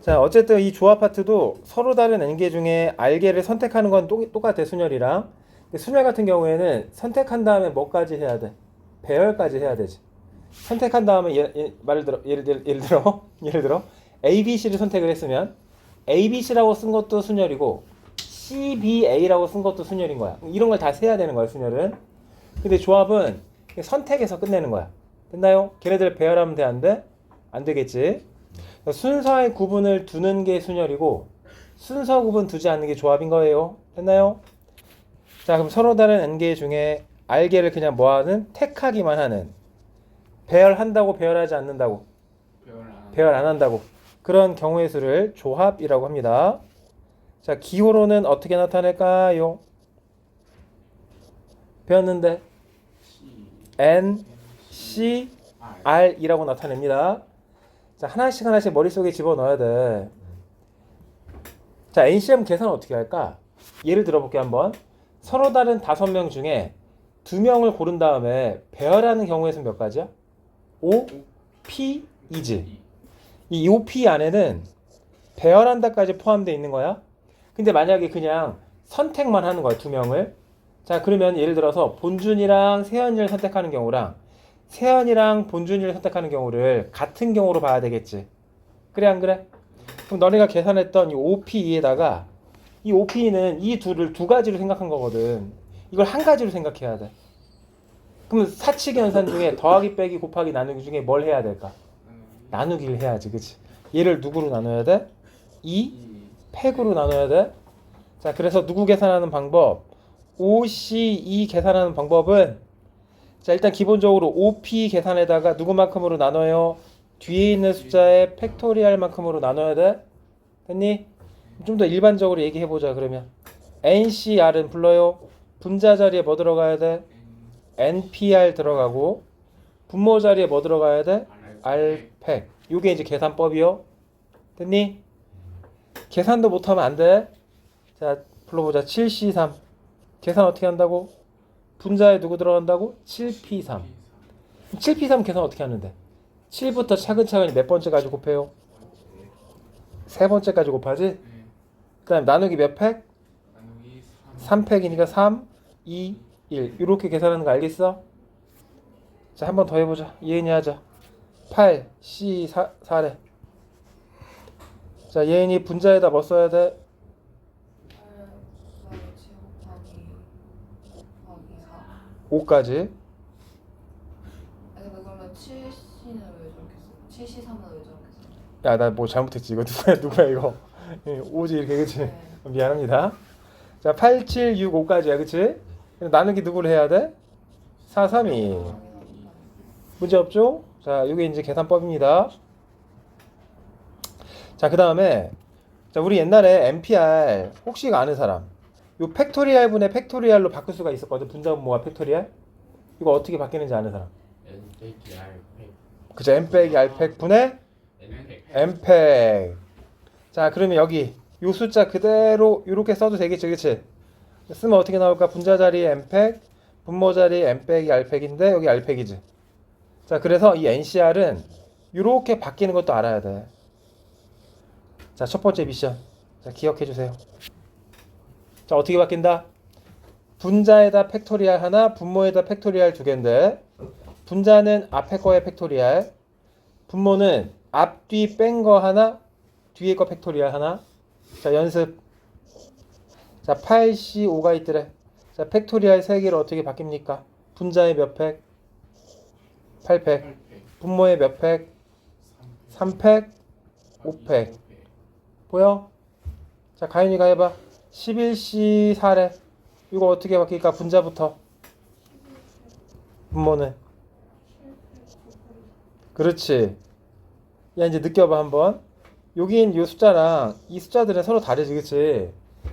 자, 어쨌든 이 조합 파트도 서로 다른 n개 중에 r개를 선택하는 건 똑같아, 순열이랑. 근데 순열 같은 경우에는 선택한 다음에 뭐까지 해야 돼? 배열까지 해야 되지. 선택한 다음에 예를 들어 A, B, C를 선택을 했으면 A, B, C라고 쓴 것도 순열이고 C, B, A라고 쓴 것도 순열인 거야. 이런 걸 다 세야 되는 거야, 순열은. 근데 조합은 선택해서 끝내는 거야. 됐나요? 걔네들 배열하면 돼, 안 돼? 안 되겠지. 순서의 구분을 두는 게 순열이고 순서 구분 두지 않는 게 조합인 거예요. 됐나요? 자, 그럼 서로 다른 n개 중에 r개를 그냥 뭐하는? 택하기만 하는. 배열한다고 배열하지 않는다고. 배열 안 한다고. 그런 경우의 수를 조합이라고 합니다. 자, 기호로는 어떻게 나타낼까요? 배웠는데 N, C, R이라고 나타냅니다. 자, 하나씩 하나씩 머릿속에 집어넣어야 돼. 자, NCM 계산은 어떻게 할까? 예를 들어볼게 한번. 서로 다른 5명 중에 2명을 고른 다음에 배열하는 경우의 수는 몇 가지야? O, P, 이지. 이 OP 안에는 배열한다까지 포함되어 있는 거야. 근데 만약에 그냥 선택만 하는 거야, 2명을. 자, 그러면 예를 들어서 본준이랑 세연이를 선택하는 경우랑 세연이랑 본준이를 선택하는 경우를 같은 경우로 봐야 되겠지. 그래, 안 그래? 그럼 너네가 계산했던 이 OPE에다가 이 OP는 이 둘을 두 가지로 생각한 거거든. 이걸 한 가지로 생각해야 돼. 그럼 사칙 연산 중에 더하기 빼기 곱하기 나누기 중에 뭘 해야 될까? 나누기를 해야지, 그치? 얘를 누구로 나눠야 돼? 2 팩으로 나눠야 돼. 자, 그래서 누구 계산하는 방법? OCE 계산하는 방법은 자, 일단 기본적으로 OP 계산에다가 누구만큼으로 나눠요? 뒤에 있는 숫자의 팩토리얼만큼으로 나눠야 돼. 됐니? 좀 더 일반적으로 얘기해보자. 그러면 NCR은 불러요. 분자 자리에 뭐 들어가야 돼? NPR 들어가고 분모 자리에 뭐 들어가야 돼? R팩. 요게 이제 계산법이요. 됐니? 계산도 못하면 안 돼. 자, 불러보자. 7C3 계산 어떻게 한다고? 분자에 누구 들어간다고? 7P3. 7P3 계산 어떻게 하는데? 7부터 차근차근히 몇 번째까지 곱해요? 세 번째까지 곱하지? 그 다음에 나누기 몇 팩? 3팩이니까 3, 2, 1 이렇게 계산하는 거 알겠어? 자, 한 번 더 해보자. 예은이 하자. 8, C, 4래. 자, 예은이 분자에다 뭐 써야 돼? 5까지. 그러면 7C는 왜 저렇게 써? 7C3은 왜 저렇게 써? 야, 나 뭐 잘못했지. 이거 누구야 이거. 5지 이렇게, 그치? 네. 미안합니다. 자, 8, 7, 6, 5까지야, 그치? 나누기 누구를 해야 돼? 4, 3, 2. 문제 없죠? 자, 이게 이제 계산법입니다. 자, 그 다음에 자, 우리 옛날에 NPR 혹시 이거 아는 사람? 요 팩토리얼 분의 팩토리얼로 바꿀 수가 있었거든. 분자 분모가 팩토리얼. 이거 어떻게 바뀌는지 아는 사람? 그죠? n 빼기 r 팩 분의 n 팩. 자, 그러면 여기 요 숫자 그대로 이렇게 써도 되겠지, 그치? 쓰면 어떻게 나올까? 분자 자리에 n 팩, 분모 자리에 n 빼기 r 팩인데 여기 r 팩이지. 자, 그래서 이 NCR은 이렇게 바뀌는 것도 알아야 돼. 자, 첫 번째 미션. 자, 기억해 주세요. 자, 어떻게 바뀐다? 분자에다 팩토리얼 하나, 분모에다 팩토리얼 두 개인데 분자는 앞에 거의 팩토리얼, 분모는 앞뒤 뺀 거 하나, 뒤에 거 팩토리얼 하나. 자, 연습. 자, 8C5가 있더래. 자, 팩토리얼 3개를 어떻게 바뀝니까? 분자의 몇 팩? 8팩. 분모의 몇 팩? 3팩? 5팩. 보여? 자, 가윤이가 해봐. 11C4래. 이거 어떻게 바뀔까? 분자부터. 분모는. 그렇지. 야, 이제 느껴봐 한번. 여긴 이 숫자랑 이 숫자들은 서로 다르지, 그치?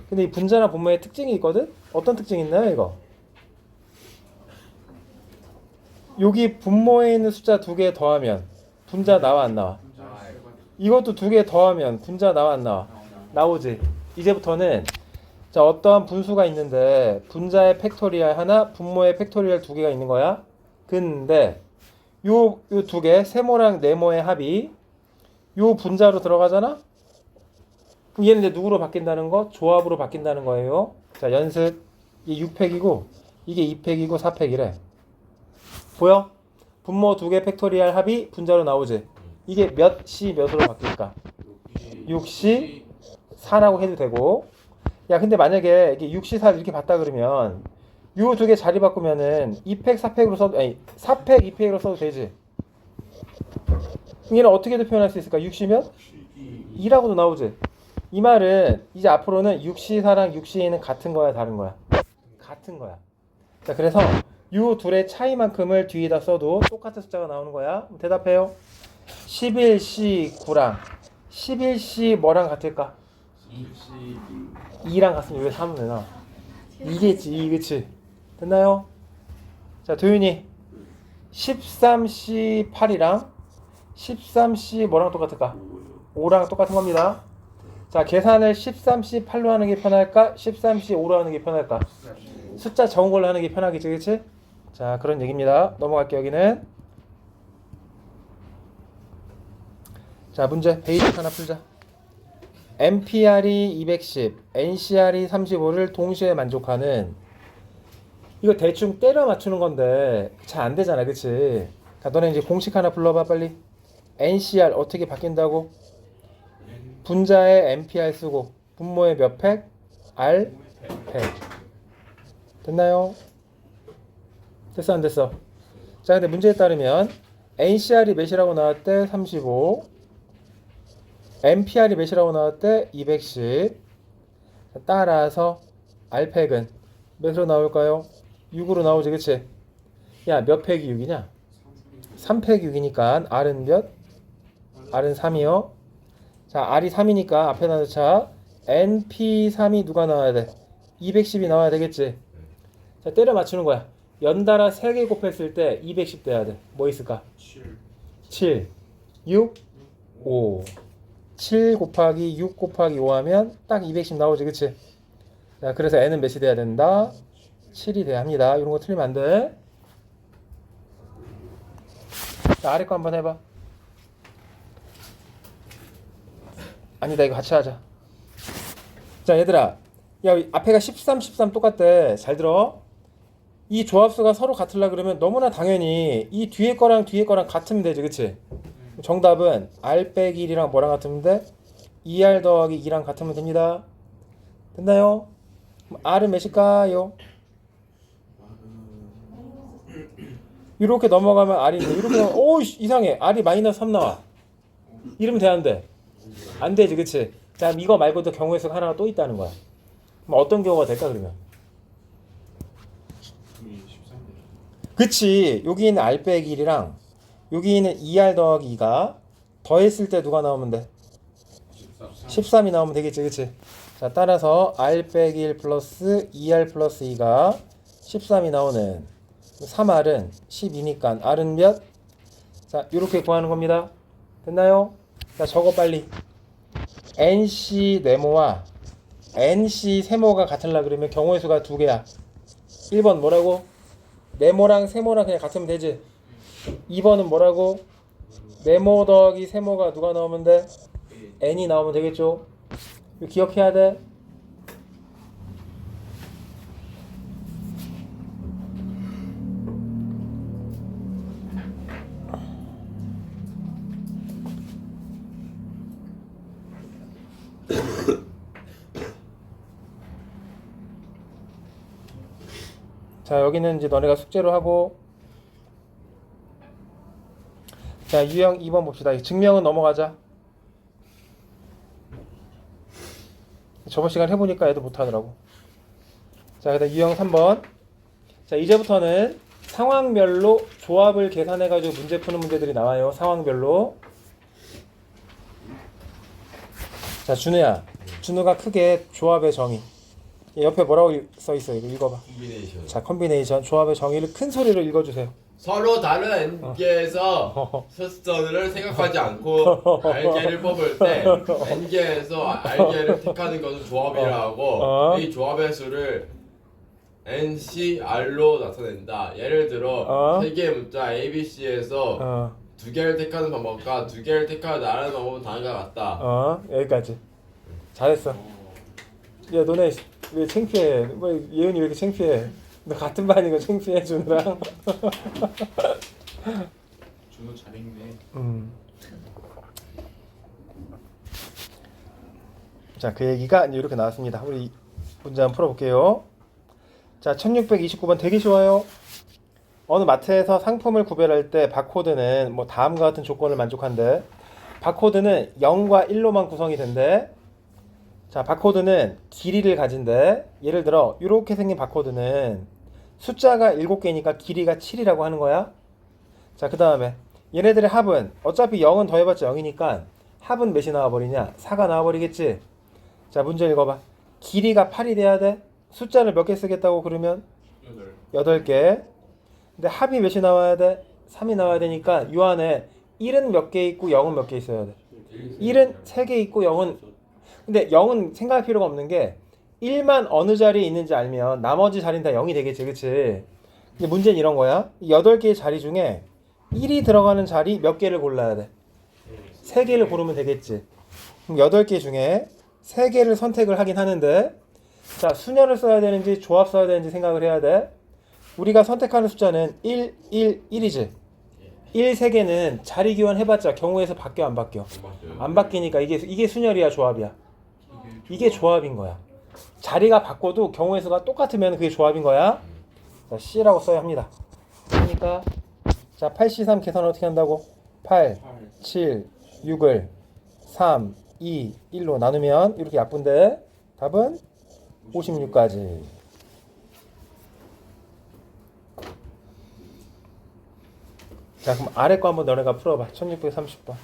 근데 이 분자나 분모의 특징이 있거든? 어떤 특징이 있나요, 이거? 여기 분모에 있는 숫자 2개 더하면 분자 나와, 안 나와? 이것도 2개 더하면 분자 나와, 안 나와? 나오지. 이제부터는 자, 어떠한 분수가 있는데 분자의 팩토리얼 하나, 분모의 팩토리얼 2개가 있는 거야. 근데 요 2개, 세모랑 네모의 합이 요 분자로 들어가잖아? 그럼 얘는 이제 누구로 바뀐다는 거? 조합으로 바뀐다는 거예요. 자, 연습. 이게 6팩이고 이게 2팩이고 4팩이래. 보여? 분모 두 개 팩토리얼 합이 분자로 나오지. 이게 몇 시 몇으로 바뀔까? 6시 4라고 해도 되고. 야, 근데 만약에 이게 6시 4 이렇게 봤다 그러면 요 두 개 자리 바꾸면은 2팩 4팩으로 써도, 아니 4팩 2팩으로 써도 되지. 얘는 어떻게도 표현할 수 있을까? 6시면 2라고도 나오지. 이 말은 이제 앞으로는 6시 4랑 6시 2는 같은 거야, 다른 거야? 같은 거야. 자, 그래서 요 둘의 차이만큼을 뒤에다 써도 똑같은 숫자가 나오는 거야. 대답해요. 11시 9랑 11시 뭐랑 같을까? 2랑 같으면 왜 3은 왜 나와? 2겠지, 2, 그치? 됐나요? 자, 도윤이 13시 8이랑 13시 뭐랑 똑같을까? 5랑 똑같은 겁니다. 자, 계산을 13시 8로 하는 게 편할까? 13시 5로 하는 게 편할까? 숫자 적은 걸로 하는 게 편하겠지, 그치? 자, 그런 얘기입니다. 넘어갈게요, 여기는. 자, 문제 베이직 하나 풀자. MPR이 210, NCR이 35를 동시에 만족하는, 이거 대충 때려 맞추는 건데 잘 안 되잖아, 그치? 자, 너네 이제 공식 하나 불러봐, 빨리. NCR 어떻게 바뀐다고? 분자에 MPR 쓰고 분모에 몇 팩? R 팩. 됐나요? 됐어, 안 됐어? 자, 근데 문제에 따르면 NCR이 몇이라고 나왔대? 35. MPR이 몇이라고 나왔대? 210. 따라서 R팩은 몇으로 나올까요? 6으로 나오지, 그치? 야, 몇 팩이 6이냐? 3팩이 6이니까 R은 몇? R은 3이요. 자, R이 3이니까 앞에다 넣자. NP3이 누가 나와야 돼? 210이 나와야 되겠지? 자, 때려 맞추는 거야. 연달아 3개 곱했을 때 210 돼야 돼. 뭐 있을까? 7, 6, 5. 7 곱하기 6 곱하기 5 하면 딱 210 나오지, 그치? 자, 그래서 n은 몇이 돼야 된다? 7이 돼야 합니다. 이런 거 틀리면 안 돼. 자, 아래 거 한번 해봐. 아니다, 이거 같이 하자. 자, 얘들아, 야, 앞에가 13, 13 똑같대. 잘 들어. 이 조합수가 서로 같으려 그러면 너무나 당연히 이 뒤에 거랑 같으면 되지, 그치? 정답은 R 빼기 1이랑 뭐랑 같으면 돼? 2R 더하기 2랑 같으면 됩니다. 됐나요? 그럼 R은 몇일까요? 이렇게 넘어가면 R이 있는데 이렇게 넘어가면 오, 이상해. R이 마이너스 3 나와. 이러면 돼, 안 돼? 안 되지, 그치? 자, 이거 말고도 경우의 수가 하나가 또 있다는 거야. 그럼 어떤 경우가 될까, 그러면? 그치. 여기 있는 R 빼기 1이랑 여기 있는 2R 더하기 2가 더했을 때 누가 나오면 돼? 13이 나오면 되겠지, 그치? 자, 따라서 R 빼기 1 플러스 2R 플러스 2가 13이 나오는 3R은 12니까 R은 몇? 자, 이렇게 구하는 겁니다. 됐나요? 자, 적어 빨리. NC 네모와 NC 세모가 같으려 그러면 경우의 수가 두 개야. 1번 뭐라고? 네모랑 세모랑 그냥 같으면 되지. 2번은 뭐라고? 네모 더하기 세모가 누가 나오면 돼? n이 나오면 되겠죠? 이거 기억해야 돼. 자, 여기는 이제 너네가 숙제로 하고. 자, 유형 2번 봅시다. 증명은 넘어가자. 저번 시간 해보니까 애들 못하더라고. 자, 그다음 유형 3번. 자, 이제부터는 상황별로 조합을 계산해가지고 문제 푸는 문제들이 나와요. 상황별로. 자, 준우야. 준우가 크게 조합의 정의. 옆에 뭐라고 써있어? 이거 읽어봐. 자, 컨비네이션. 조합의 정의를 큰 소리로 읽어주세요. 서로 다른 n개에서 수선을 생각하지 않고 r개를 뽑을 때 n개에서 r개를 택하는 것은 조합이라고 이 조합의 수를 NCR로 나타낸다. 예를 들어 세 개의 문자 ABC에서 두 개를 택하는 방법과 두 개를 택하지 않은 방법은 다른 것 같다. 여기까지. 잘했어. 야 너네 왜 창피해? 왜 예은이 왜 이렇게 창피해? 너 같은 반이고 창피해 준우랑. 준호 잘 읽네. 자, 그 얘기가 이제 이렇게 나왔습니다. 우리 문제 한번 풀어볼게요. 자, 1629번 되게 쉬워요. 어느 마트에서 상품을 구별할 때 바코드는 뭐 다음과 같은 조건을 만족한대. 바코드는 0과 1로만 구성이 된대. 자, 바코드는 길이를 가진대. 예를 들어 이렇게 생긴 바코드는 숫자가 7개니까 길이가 7이라고 하는 거야. 자, 그 다음에 얘네들의 합은 어차피 0은 더해봤자 0이니까 합은 몇이 나와버리냐? 4가 나와버리겠지. 자, 문제 읽어봐. 길이가 8이 돼야 돼. 숫자를 몇 개 쓰겠다고 그러면 8개. 근데 합이 몇이 나와야 돼? 3이 나와야 되니까 이 안에 1은 몇 개 있고 0은 몇 개 있어야 돼? 1은 3개 있고 0은, 근데 0은 생각할 필요가 없는 게 1만 어느 자리에 있는지 알면 나머지 자리는 다 0이 되겠지, 그치? 근데 문제는 이런 거야. 8개의 자리 중에 1이 들어가는 자리 몇 개를 골라야 돼? 3개를 고르면 되겠지. 그럼 8개 중에 3개를 선택을 하긴 하는데, 자, 수녀를 써야 되는지 조합 써야 되는지 생각을 해야 돼. 우리가 선택하는 숫자는 1, 1, 1이지. 1, 3개는 자리 교환해봤자 경우에서 바뀌어 안 바뀌어? 안 바뀌니까 이게 순열이야 조합이야? 이게 조합인 거야. 자리가 바꿔도 경우의 수가 똑같으면 그게 조합인 거야. 자, C라고 써야 합니다. 그러니까 자, 8C3 계산 어떻게 한다고? 8, 7, 6을 3, 2, 1로 나누면 이렇게 약분돼. 답은 56까지. 자, 그럼 아래 거 한번 너네가 풀어봐. 1630번.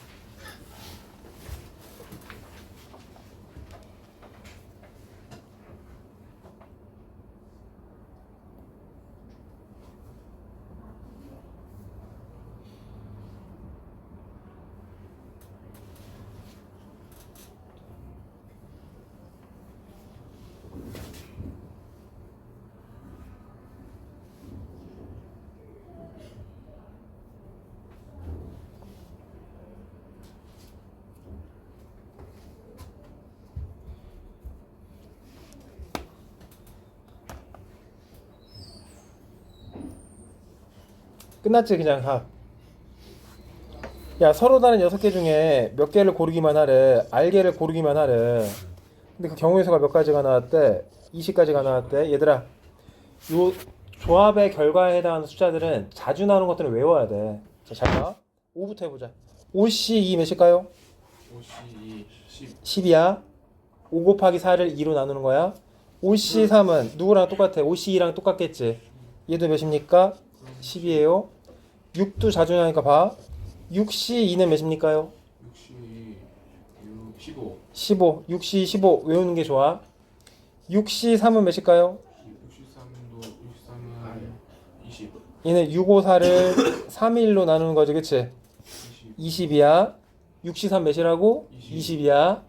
끝났지 그냥 합. 야, 서로 다른 6개 중에 몇 개를 고르기만 하래. 알개를 고르기만 하래. 근데 그 경우의 수가 몇 가지가 나왔대? 20가지가 나왔대. 얘들아, 요 조합의 결과에 해당하는 숫자들은 자주 나오는 것들은 외워야 돼. 자, 잘 봐. 5부터 해보자. 5C2 몇일까요? 5C 10. 10이야. 5 곱하기 4를 2로 나누는 거야. 5C3은 누구랑 똑같아? 5C2랑 똑같겠지. 얘도 몇입니까? 10이에요. 6도 자주 나니까 봐. 6C2는 몇입니까요? 15. 15. 6C 15 외우는 게 좋아. 6C3은 몇일까요? 63은 20. 얘는 654를 3일로 나누는 거지, 그치? 20이야. 6C3 몇이라고? 20이야.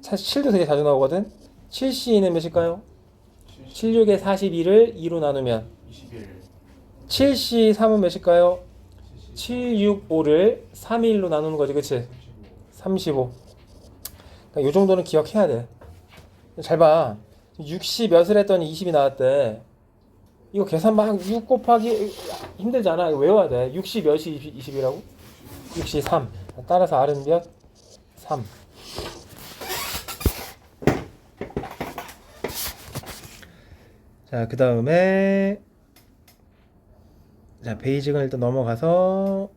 7도 되게 자주 나오거든. 7C2는 몇일까요? 76에 42를 2로 나누면 21. 7C3은 몇일까요? 765를 3일로 나누는 거지, 그치? 35. 그러니까 이 정도는 기억해야 돼. 잘 봐. 60 몇을 했더니 20이 나왔대. 이거 계산 막 6 곱하기 힘들잖아. 이거 외워야 돼. 60 몇이 20이라고? 63. 따라서 R은 몇? 3. 자, 그 다음에 자, 베이직은 일단 넘어가서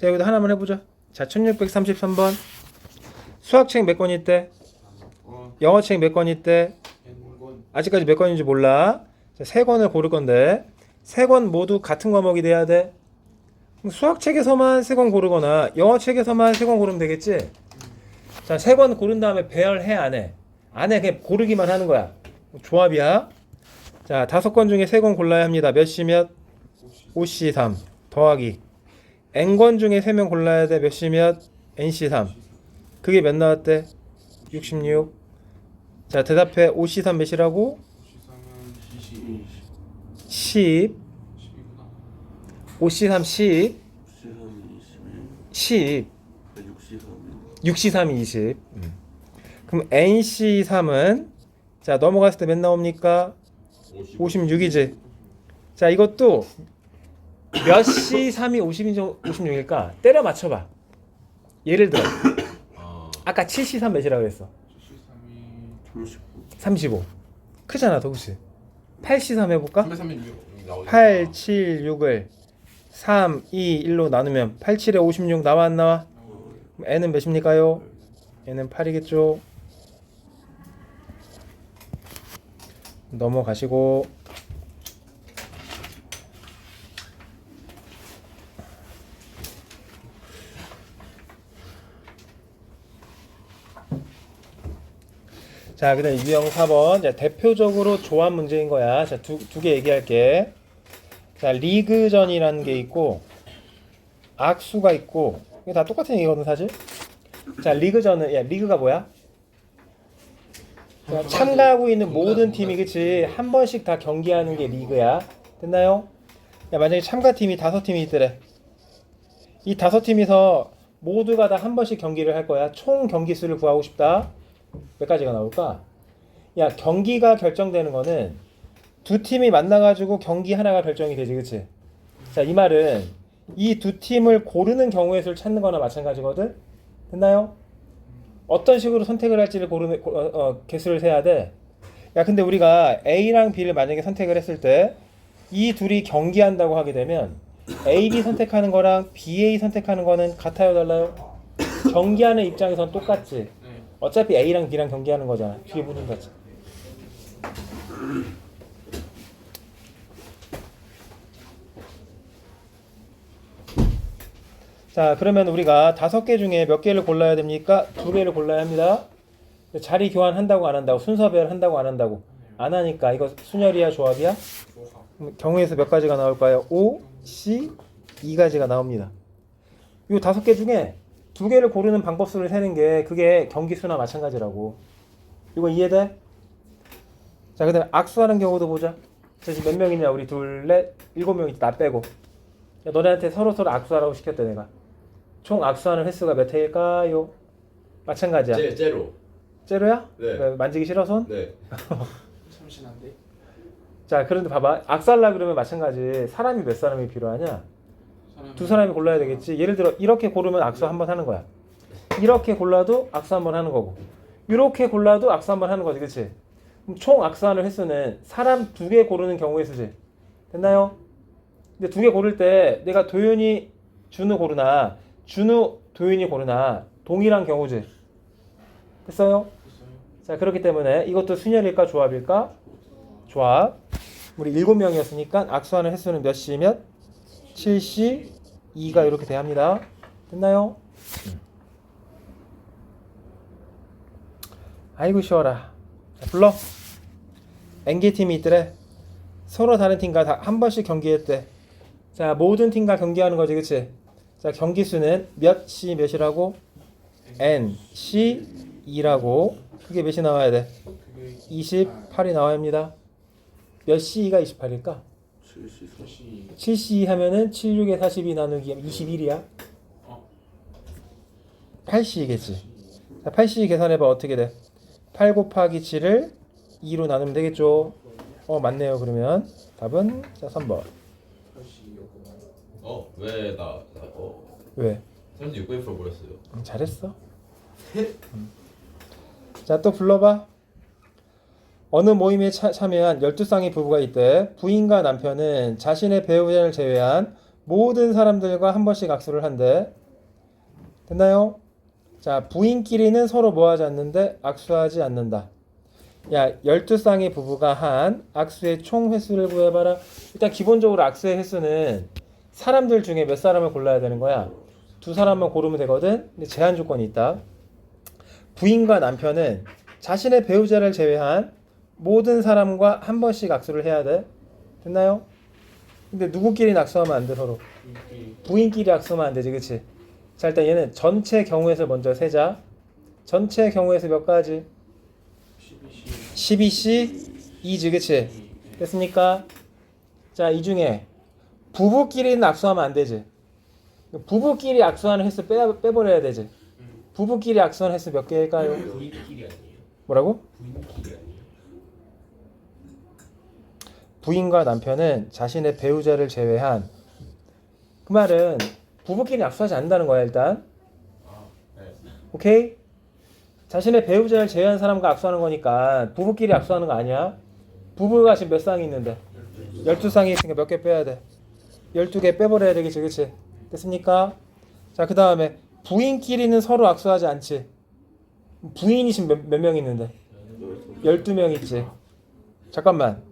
자, 여기도 하나만 해보자. 자, 1633번 수학책 몇 권 있대? 영어책 몇 권 있대? 아직까지 몇 권인지 몰라. 자, 3권을 고를 건데 3권 모두 같은 과목이 돼야 돼. 수학책에서만 3권 고르거나 영어책에서만 3권 고르면 되겠지? 자, 3권 고른 다음에 배열해 안 해? 안 해. 그냥 고르기만 하는 거야. 조합이야. 자, 5권 중에 3권 골라야 합니다. 몇 시 몇? 5C3 더하기 N권 중에 3명 골라야 돼. 몇 시 몇? NC3. 그게 몇 나왔대? 66. 자, 대답해. 5C3 몇이라고? 53은 10. 10이구나. 5C3 10. 13, 21, 10. 6C3. 6C3이 20. 그럼 NC3은 자 넘어갔을 때 몇 나옵니까? 56이지. 자 이것도 몇 C3이 56일까? 때려 맞춰봐. 예를 들어 아까 7C3 몇이라고 했어? 73이 35. 크잖아 더 그치? 8C3 해볼까? 336 나오죠. 8, 7, 6을 3, 2, 1로 나누면 8, 7에 56 나와 안 나와? 그럼 n은 몇입니까요? n은 8이겠죠? 넘어가시고 자, 그다음 유형 4번. 자, 대표적으로 조합 문제인 거야. 자, 두 개 얘기할게. 자, 리그전이라는 게 있고 악수가 있고 이게 다 똑같은 얘기거든, 사실. 자, 리그전은 야, 리그가 뭐야? 자, 참가하고 있는 모든 팀이 그치 한 번씩 다 경기하는 게 리그야. 됐나요? 야, 만약에 참가팀이 5팀이 있더래. 이 5팀이서 모두가 다 한 번씩 경기를 할 거야. 총 경기 수를 구하고 싶다. 몇 가지가 나올까? 야, 경기가 결정되는 거는 두 팀이 만나가지고 경기 하나가 결정이 되지, 그치? 자, 이 말은 이 두 팀을 고르는 경우의 수를 찾는 거나 마찬가지거든? 됐나요? 어떤 식으로 선택을 할지를 고르는, 개수를 세야 돼. 야, 근데 우리가 A랑 B를 만약에 선택을 했을 때 이 둘이 경기한다고 하게 되면 A, B 선택하는 거랑 B, A 선택하는 거는 같아요, 달라요? 경기하는 입장에선 똑같지? 네. 어차피 A랑 B랑 경기하는 거잖아. 뒤에 붙는 거지. 자, 그러면 우리가 5개 중에 몇 개를 골라야 됩니까? 2개를 골라야 합니다. 자리 교환한다고 안 한다고? 순서별 한다고 안 한다고? 안 하니까 이거 순열이야 조합이야? 조합. 그럼 경우에서 몇 가지가 나올까요? O, C, 2가지가 나옵니다. 이 5개 중에 2개를 고르는 방법수를 세는 게 그게 경기수나 마찬가지라고. 이거 이해돼? 자, 그다음에 악수하는 경우도 보자. 자, 지금 몇 명이냐? 우리 둘, 넷, 7명이지. 나 빼고. 야, 너네한테 서로 악수하라고 시켰대 내가. 총 악수하는 횟수가 몇 회일까요? 마찬가지야. 제로. 제로야? 네. 왜, 만지기 싫어 손? 네. 참신한데. 자, 그런데 봐봐. 악수하려고 그러면 마찬가지. 사람이 몇 사람이 필요하냐? 사람이 2사람이 골라야 되겠지. 예를 들어 이렇게 고르면 악수 한 번 하는 거야. 이렇게 골라도 악수 한 번 하는 거고. 이렇게 골라도 악수 한 번 하는 거지, 그렇지? 그럼 총 악수하는 횟수는 사람 2개 고르는 경우의 수지. 됐나요? 근데 2개 고를 때 내가 도윤이 준우 고르나 준우 도윤이 고르나 동일한 경우지. 됐어요? 있어요. 자, 그렇기 때문에 이것도 순열일까 조합일까? 조합. 우리 7명이었으니까 악수하는 횟수는 몇 C면 7C 2가 이렇게 돼야 합니다. 됐나요? 아이고 쉬워라. 자, 불러. N개팀이 있더래. 서로 다른 팀과 다 한 번씩 경기했대. 자, 모든 팀과 경기하는 거지, 그치? 자, 경기수는 몇 C 몇이라고? N, C, 2라고. 그게 몇이 나와야 돼? 그게 28이 나와야 합니다. 몇 C가 28일까? 7C3. 7C 하면은 76에 42 나누기 21이야. 8C겠지. 자, 8C 계산해봐. 어떻게 돼? 8 곱하기 7을 2로 나누면 되겠죠. 맞네요. 그러면 답은 자 3번. 왜 왜? 36에 풀어버렸어요. 잘했어. 자, 또 불러봐. 어느 모임에 참여한 12쌍의 부부가 있대. 부인과 남편은 자신의 배우자를 제외한 모든 사람들과 한 번씩 악수를 한대. 됐나요? 자, 부인끼리는 서로 뭐하지 않는데 악수하지 않는다. 야, 12쌍의 부부가 한 악수의 총 횟수를 구해봐라. 일단 기본적으로 악수의 횟수는 사람들 중에 몇 사람을 골라야 되는 거야? 2사람만 고르면 되거든. 근데 제한 조건이 있다. 부인과 남편은 자신의 배우자를 제외한 모든 사람과 한 번씩 악수를 해야 돼. 됐나요? 근데 누구끼리 악수하면 안 돼, 서로. 부인끼리 악수하면 안 되지, 그치? 자, 일단 얘는 전체 경우에서 먼저 세자. 전체 경우에서 몇 가지? 12C 2지, 그치? 됐습니까? 자, 이 중에 부부끼리는 악수하면 안 되지. 부부끼리 악수하는 횟수 빼버려야 되지. 부부끼리 악수하는 횟수 몇 개일까요? 부인끼리 아니에요? 뭐라고? 부인끼리 아니에요? 부인과 남편은 자신의 배우자를 제외한, 그 말은 부부끼리 악수하지 않는다는 거야 일단. 네. 오케이? 자신의 배우자를 제외한 사람과 악수하는 거니까 부부끼리 악수하는 거 아니야. 부부가 지금 몇 쌍이 있는데? 12쌍이 있으니까 몇 개 빼야 돼? 12개 빼버려야 되겠지, 그치? 됐습니까? 자, 그 다음에 부인끼리는 서로 악수하지 않지. 부인이 지금 몇 명 있는데? 12명 있지. 잠깐만.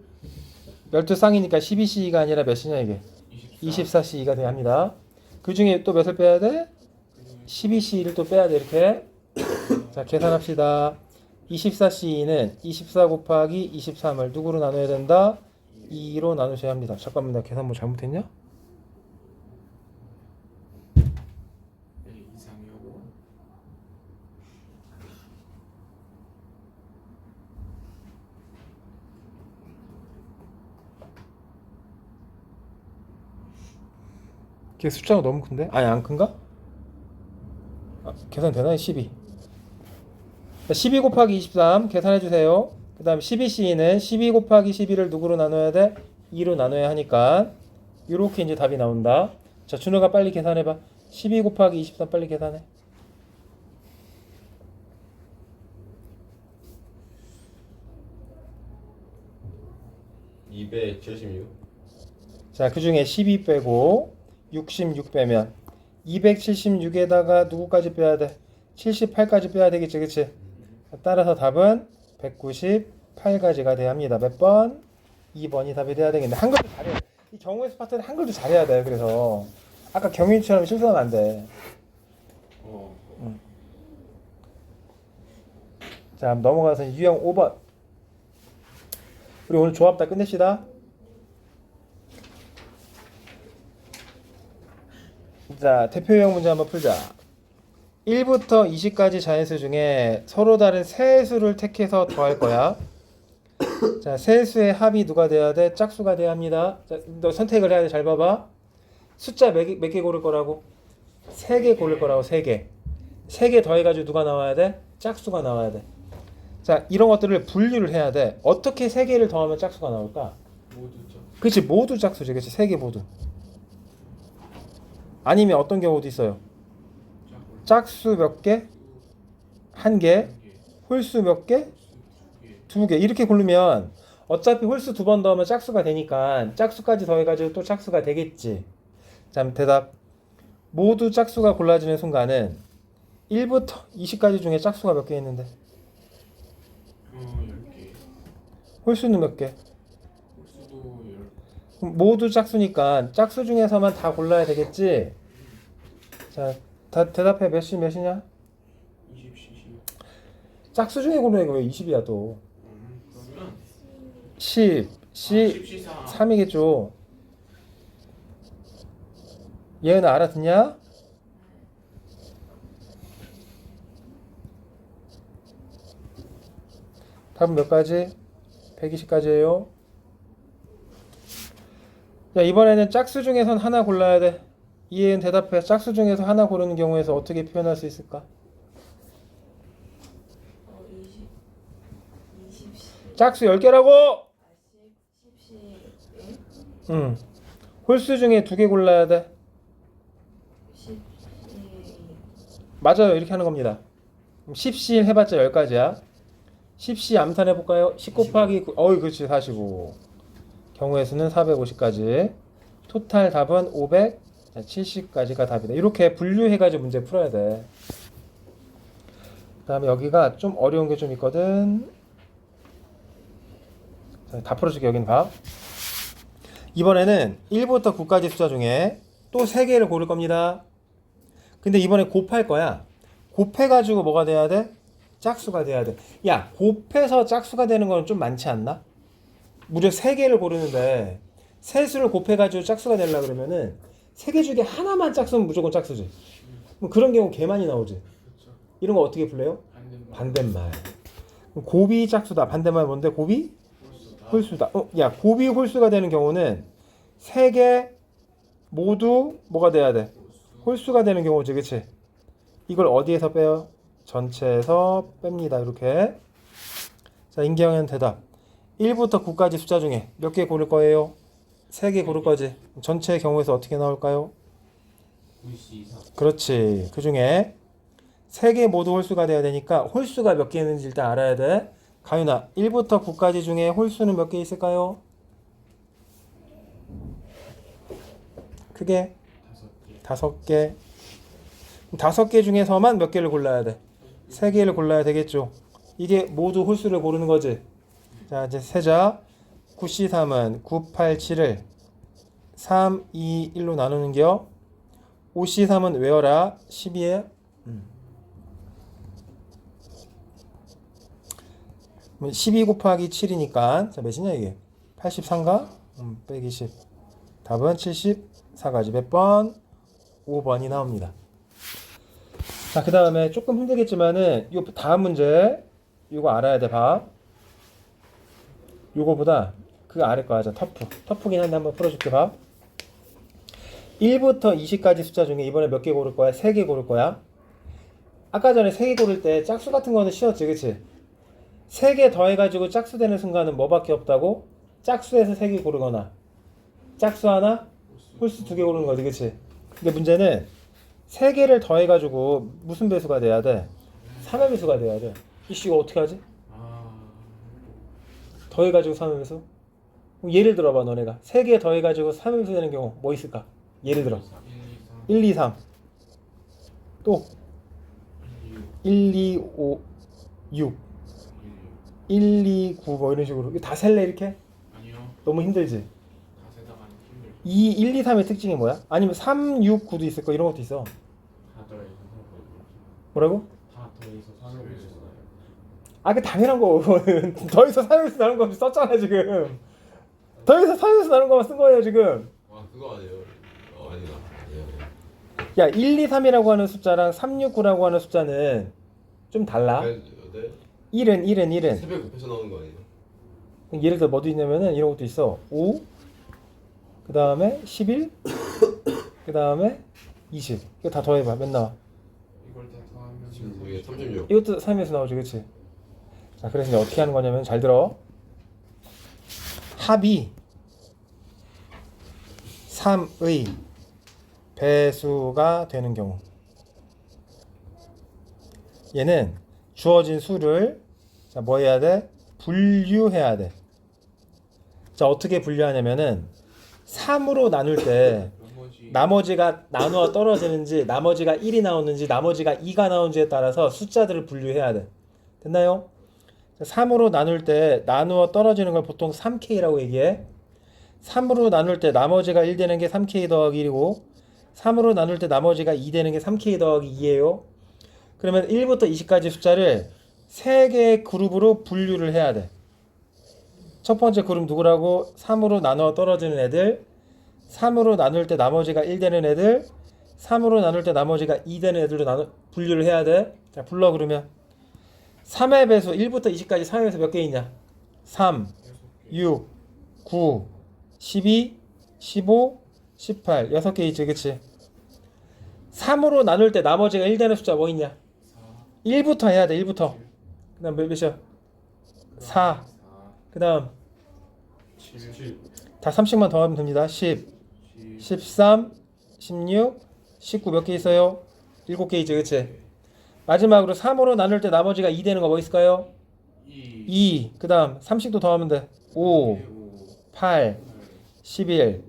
12쌍이니까 12C가 아니라 몇 C냐 이게? 24C가 돼야 합니다. 그 중에 또 몇을 빼야 돼? 12C를 또 빼야 돼, 이렇게. 자, 계산합시다. 24C는 24 곱하기 23을 누구로 나눠야 된다? 2로 나누셔야 합니다. 잠깐만, 나 계산 뭐 잘못했냐? 이상이고 걔 숫자가 너무 큰데? 아니, 안 큰가? 아, 계산 되나? 12. 12 곱하기 23 계산해주세요. 그 다음 12C는 12 곱하기 12를 누구로 나눠야 돼? 2로 나눠야 하니까 이렇게 이제 답이 나온다. 자, 준호가 빨리 계산해봐. 12 곱하기 23 빨리 계산해. (276) 자, 그 중에 12 빼고 66 빼면 276에다가 누구까지 빼야 돼? 78까지 빼야 되겠지, 그치? 따라서 답은 198가지가 돼야 합니다. 몇 번? 2번이 답이 돼야 되겠네. 한글도 잘해. 이 경우의 수 파트는 한글도 잘해야 돼. 그래서 아까 경윤이처럼 실수하면 안 돼. 자, 넘어가서 유형 5번. 우리 오늘 조합 다 끝냅시다. 자, 대표 유형 문제 한번 풀자. 1부터 20까지 자연수 중에 서로 다른 세 수를 택해서 더할 거야. 자, 세 수의 합이 누가 돼야 돼? 짝수가 돼야 합니다. 자, 너 선택을 해야 돼. 잘 봐봐. 숫자 몇 개 고를 거라고? 3개 고를 거라고. 3개. 3개 더해가지고 누가 나와야 돼? 짝수가 나와야 돼. 자, 이런 것들을 분류를 해야 돼. 어떻게 3개를 더하면 짝수가 나올까? 모두죠. 그치, 모두 짝수지. 그치, 3개 모두. 아니면 어떤 경우도 있어요. 짝수 몇 개? 1개. 홀수 몇 개? 2개. 이렇게 고르면 어차피 홀수 2번 더하면 짝수가 되니까 짝수까지 더해가지고 또 짝수가 되겠지. 자, 대답. 모두 짝수가 골라지는 순간은 1부터 20까지 중에 짝수가 몇 개 있는데? 10개. 홀수는 몇 개? 홀수도 10. 그럼 모두 짝수니까 짝수 중에서만 다 골라야 되겠지? 자, 다 대답해. 몇이냐? 20cc. 짝수 중에 고르는 거 왜 20이야 또? 그러면 10, 10c 4. 3이겠죠. 예은아 알아듣냐? 답은 몇 가지? 120가지예요. 자, 이번에는 짝수 중에선 하나 골라야 돼. 이해은 대답해. 짝수 중에서 하나 고르는 경우에서 어떻게 표현할 수 있을까? 20C. 짝수 10개라고! 10C. 응. 홀수 중에 2개 골라야 돼. 10C. 맞아요. 이렇게 하는 겁니다. 10씩 해봤자 10가지야. 10씩 암산 해볼까요? 10 곱하기 9. 어이, 그렇지. 45. 경우의 수는 450까지. 토탈 답은 570까지가 답이다. 이렇게 분류해가지고 문제 풀어야 돼. 그 다음에 여기가 좀 어려운 게 좀 있거든. 자, 다 풀어줄게. 여기는 봐. 이번에는 1부터 9까지 숫자 중에 또 3개를 고를 겁니다. 근데 이번에 곱할 거야. 곱해가지고 뭐가 돼야 돼? 짝수가 돼야 돼. 야, 곱해서 짝수가 되는 건 좀 많지 않나? 무려 3개를 고르는데 세 수를 곱해가지고 짝수가 되려고 그러면은 3개 중에 하나만 짝수면 무조건 짝수지. 그럼 그런 경우 개 많이 나오지. 그렇죠. 이런 거 어떻게 불러요? 반대말. 반대말. 그럼 곱이 짝수다. 반대말 뭔데? 곱이 홀수다. 홀수다. 야, 곱이 홀수가 되는 경우는 3개 모두 뭐가 돼야 돼? 홀수가 되는 경우지, 그치? 이걸 어디에서 빼요? 전체에서 뺍니다. 이렇게. 자, 인기영은 대답. 1부터 9까지 숫자 중에 몇 개 고를 거예요? 3개 고를 거지. 전체의 경우에서 어떻게 나올까요? 94. 그렇지. 그 중에 3개 모두 홀수가 돼야 되니까 홀수가 몇 개 있는지 일단 알아야 돼. 가윤아, 1부터 9까지 중에 홀수는 몇 개 있을까요? 크게 5개. 5개 중에서만 몇 개를 골라야 돼? 3개를 골라야 되겠죠. 이게 모두 홀수를 고르는 거지. 자, 이제 세자. 9C3은 987을 3, 2, 1로 나누는 겨. 5C3은 외워라. 12에 12 곱하기 7이니까 자, 몇이냐 이게? 83가? 빼기 10. 답은 74가지. 몇 번? 5번이 나옵니다. 자, 그 다음에 조금 힘들겠지만은 요 다음 문제 요거 알아야 돼. 봐. 요거보다 그 아래 거 하자. 터프긴 한데 한번 풀어줄게. 봐. 1부터 20까지 숫자 중에 이번에 몇 개 고를 거야? 3개 고를 거야. 아까 전에 3개 고를 때 짝수 같은 거는 쉬웠지, 그치? 3개 더해가지고 짝수 되는 순간은 뭐밖에 없다고? 짝수에서 3개 고르거나 짝수 하나, 홀수 2개 고르는 거지, 그치? 근데 문제는 3개를 더해가지고 무슨 배수가 돼야 돼? 3의 배수가 돼야 돼. 이씨 이거 어떻게 하지? 더해가지고 3의 배수? 예를 들어봐, 너네가 3개 더해가지고 3의 배수 되는 경우 뭐 있을까? 예를 들어 1, 2, 3 또 1, 2, 5, 6 1, 2, 9 뭐 이런 식으로. 이거 다 셀래 이렇게? 아니요. 너무 힘들지? 다 세다가 힘들죠. 2, 1, 2, 3의 특징이 뭐야? 아니면 3, 6, 9도 있을 거 이런 것도 있어. 다 더해서 3을 뭐라고? 다 더해서 3을 배웠어요. 아, 그 당연한 거. 더해서 3에서 나눈 거 썼잖아 지금. 더해서 3에서 나눈 거만 쓴 거예요 지금. 아 그거 아니에요. 아니다. 아니에요. 야, 1, 2, 3이라고 하는 숫자랑 3, 6, 9라고 하는 숫자는 좀 달라. 네. 1은 새벽 곱해서 나오는 거 아니에요? 예를 들어 뭐도 있냐면은 이런 것도 있어. 5, 그 다음에 11, 그 다음에 20. 이거 다 더해봐. 몇 나와? 이걸 다 더하면 지금 이게 36. 이것도 3에서 나오지, 그치? 자, 그래서 이제 어떻게 하는 거냐면 잘 들어. 합이 3의 배수가 되는 경우, 얘는 주어진 수를 자, 뭐 해야 돼? 분류해야 돼. 자, 어떻게 분류하냐면은 3으로 나눌 때 나머지가 나누어 떨어지는지, 나머지가 1이 나오는지, 나머지가 2가 나오는지에 따라서 숫자들을 분류해야 돼. 됐나요? 3으로 나눌 때 나누어 떨어지는 걸 보통 3K라고 얘기해. 3으로 나눌 때 나머지가 1 되는 게 3K 더하기 1이고, 3으로 나눌 때 나머지가 2 되는 게 3K 더하기 2예요. 그러면 1부터 20까지 숫자를 3개의 그룹으로 분류를 해야 돼. 첫 번째 그룹 누구라고? 3으로 나누어 떨어지는 애들, 3으로 나눌 때 나머지가 1 되는 애들, 3으로 나눌 때 나머지가 2 되는 애들로 분류를 해야 돼. 자, 불러. 그러면 3의 배수 1부터 20까지 3의 배수 몇 개 있냐? 3, 6, 9, 12, 15, 18 6개 있지, 그치? 3으로 나눌 때 나머지가 1 되는 숫자 뭐 있냐? 1부터 해야 돼. 1부터. 그 다음 몇이야? 4. 그 다음 7, 다 3씩만 더하면 됩니다. 10, 13, 16, 19 몇 개 있어요? 7개 있지, 그치? 마지막으로 3으로 나눌 때 나머지가 2 되는 거 뭐 있을까요? 2. 그 다음 3씩도 더하면 돼. 5, 8, 11,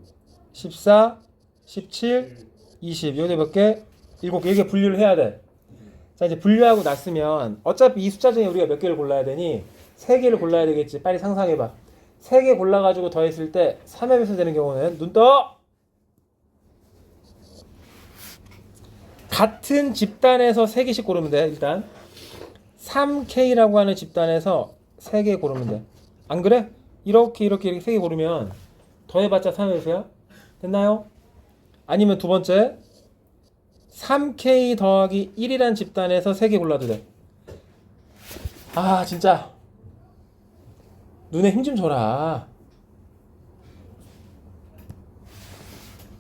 14, 17, 20 요게 몇 개? 7개. 이렇게 분류를 해야 돼. 자, 이제 분류하고 났으면 어차피 이 숫자 중에 우리가 몇 개를 골라야 되니 3개를 골라야 되겠지. 빨리 상상해봐. 3개 골라가지고 더했을 때 3의 배수 되는 경우는 눈 떠! 같은 집단에서 3개씩 고르면 돼. 일단 3K라고 하는 집단에서 3개 고르면 돼. 안 그래? 이렇게 3개 고르면 더해봤자 3의 배수야? 됐나요? 아니면 두 번째 3K 더하기 1이란 집단에서 3개 골라도 돼. 아, 진짜 눈에 힘 좀 줘라.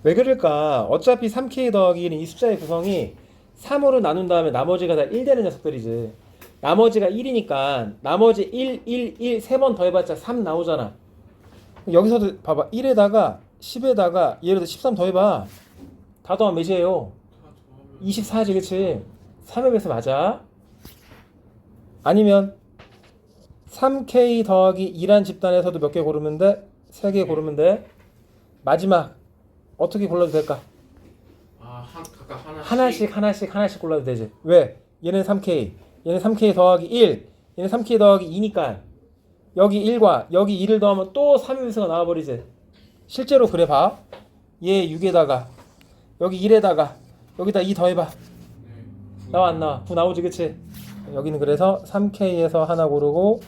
왜 그럴까? 어차피 3K 더하기 1은 이 숫자의 구성이 3으로 나눈 다음에 나머지가 다 1 되는 녀석들이지. 나머지가 1이니까 나머지 1, 1, 1 세 번 더해봤자 3 나오잖아. 여기서도 봐봐. 1에다가 10에다가 예를 들어 13 더해봐. 다 더하면 몇이에요? 24지, 그치? 3의 배수 맞아. 아니면 3K 더하기 2란 집단에서도 몇 개 고르면 돼? 3개 고르면 돼. 마지막 어떻게 골라도 될까? 각각 하나씩. 하나씩 골라도 되지. 왜? 얘는 3K, 얘는 3K 더하기 1, 얘는 3K 더하기 2니까 여기 1과 여기 2를 더하면 또 3의 배수가 나와버리지. 실제로 그래 봐. 얘 6에다가 여기 1에다가 여기다 2 더해봐. 나와 안 나와? 9 나오지, 그치? 여기는 그래서 3K에서 하나 고르고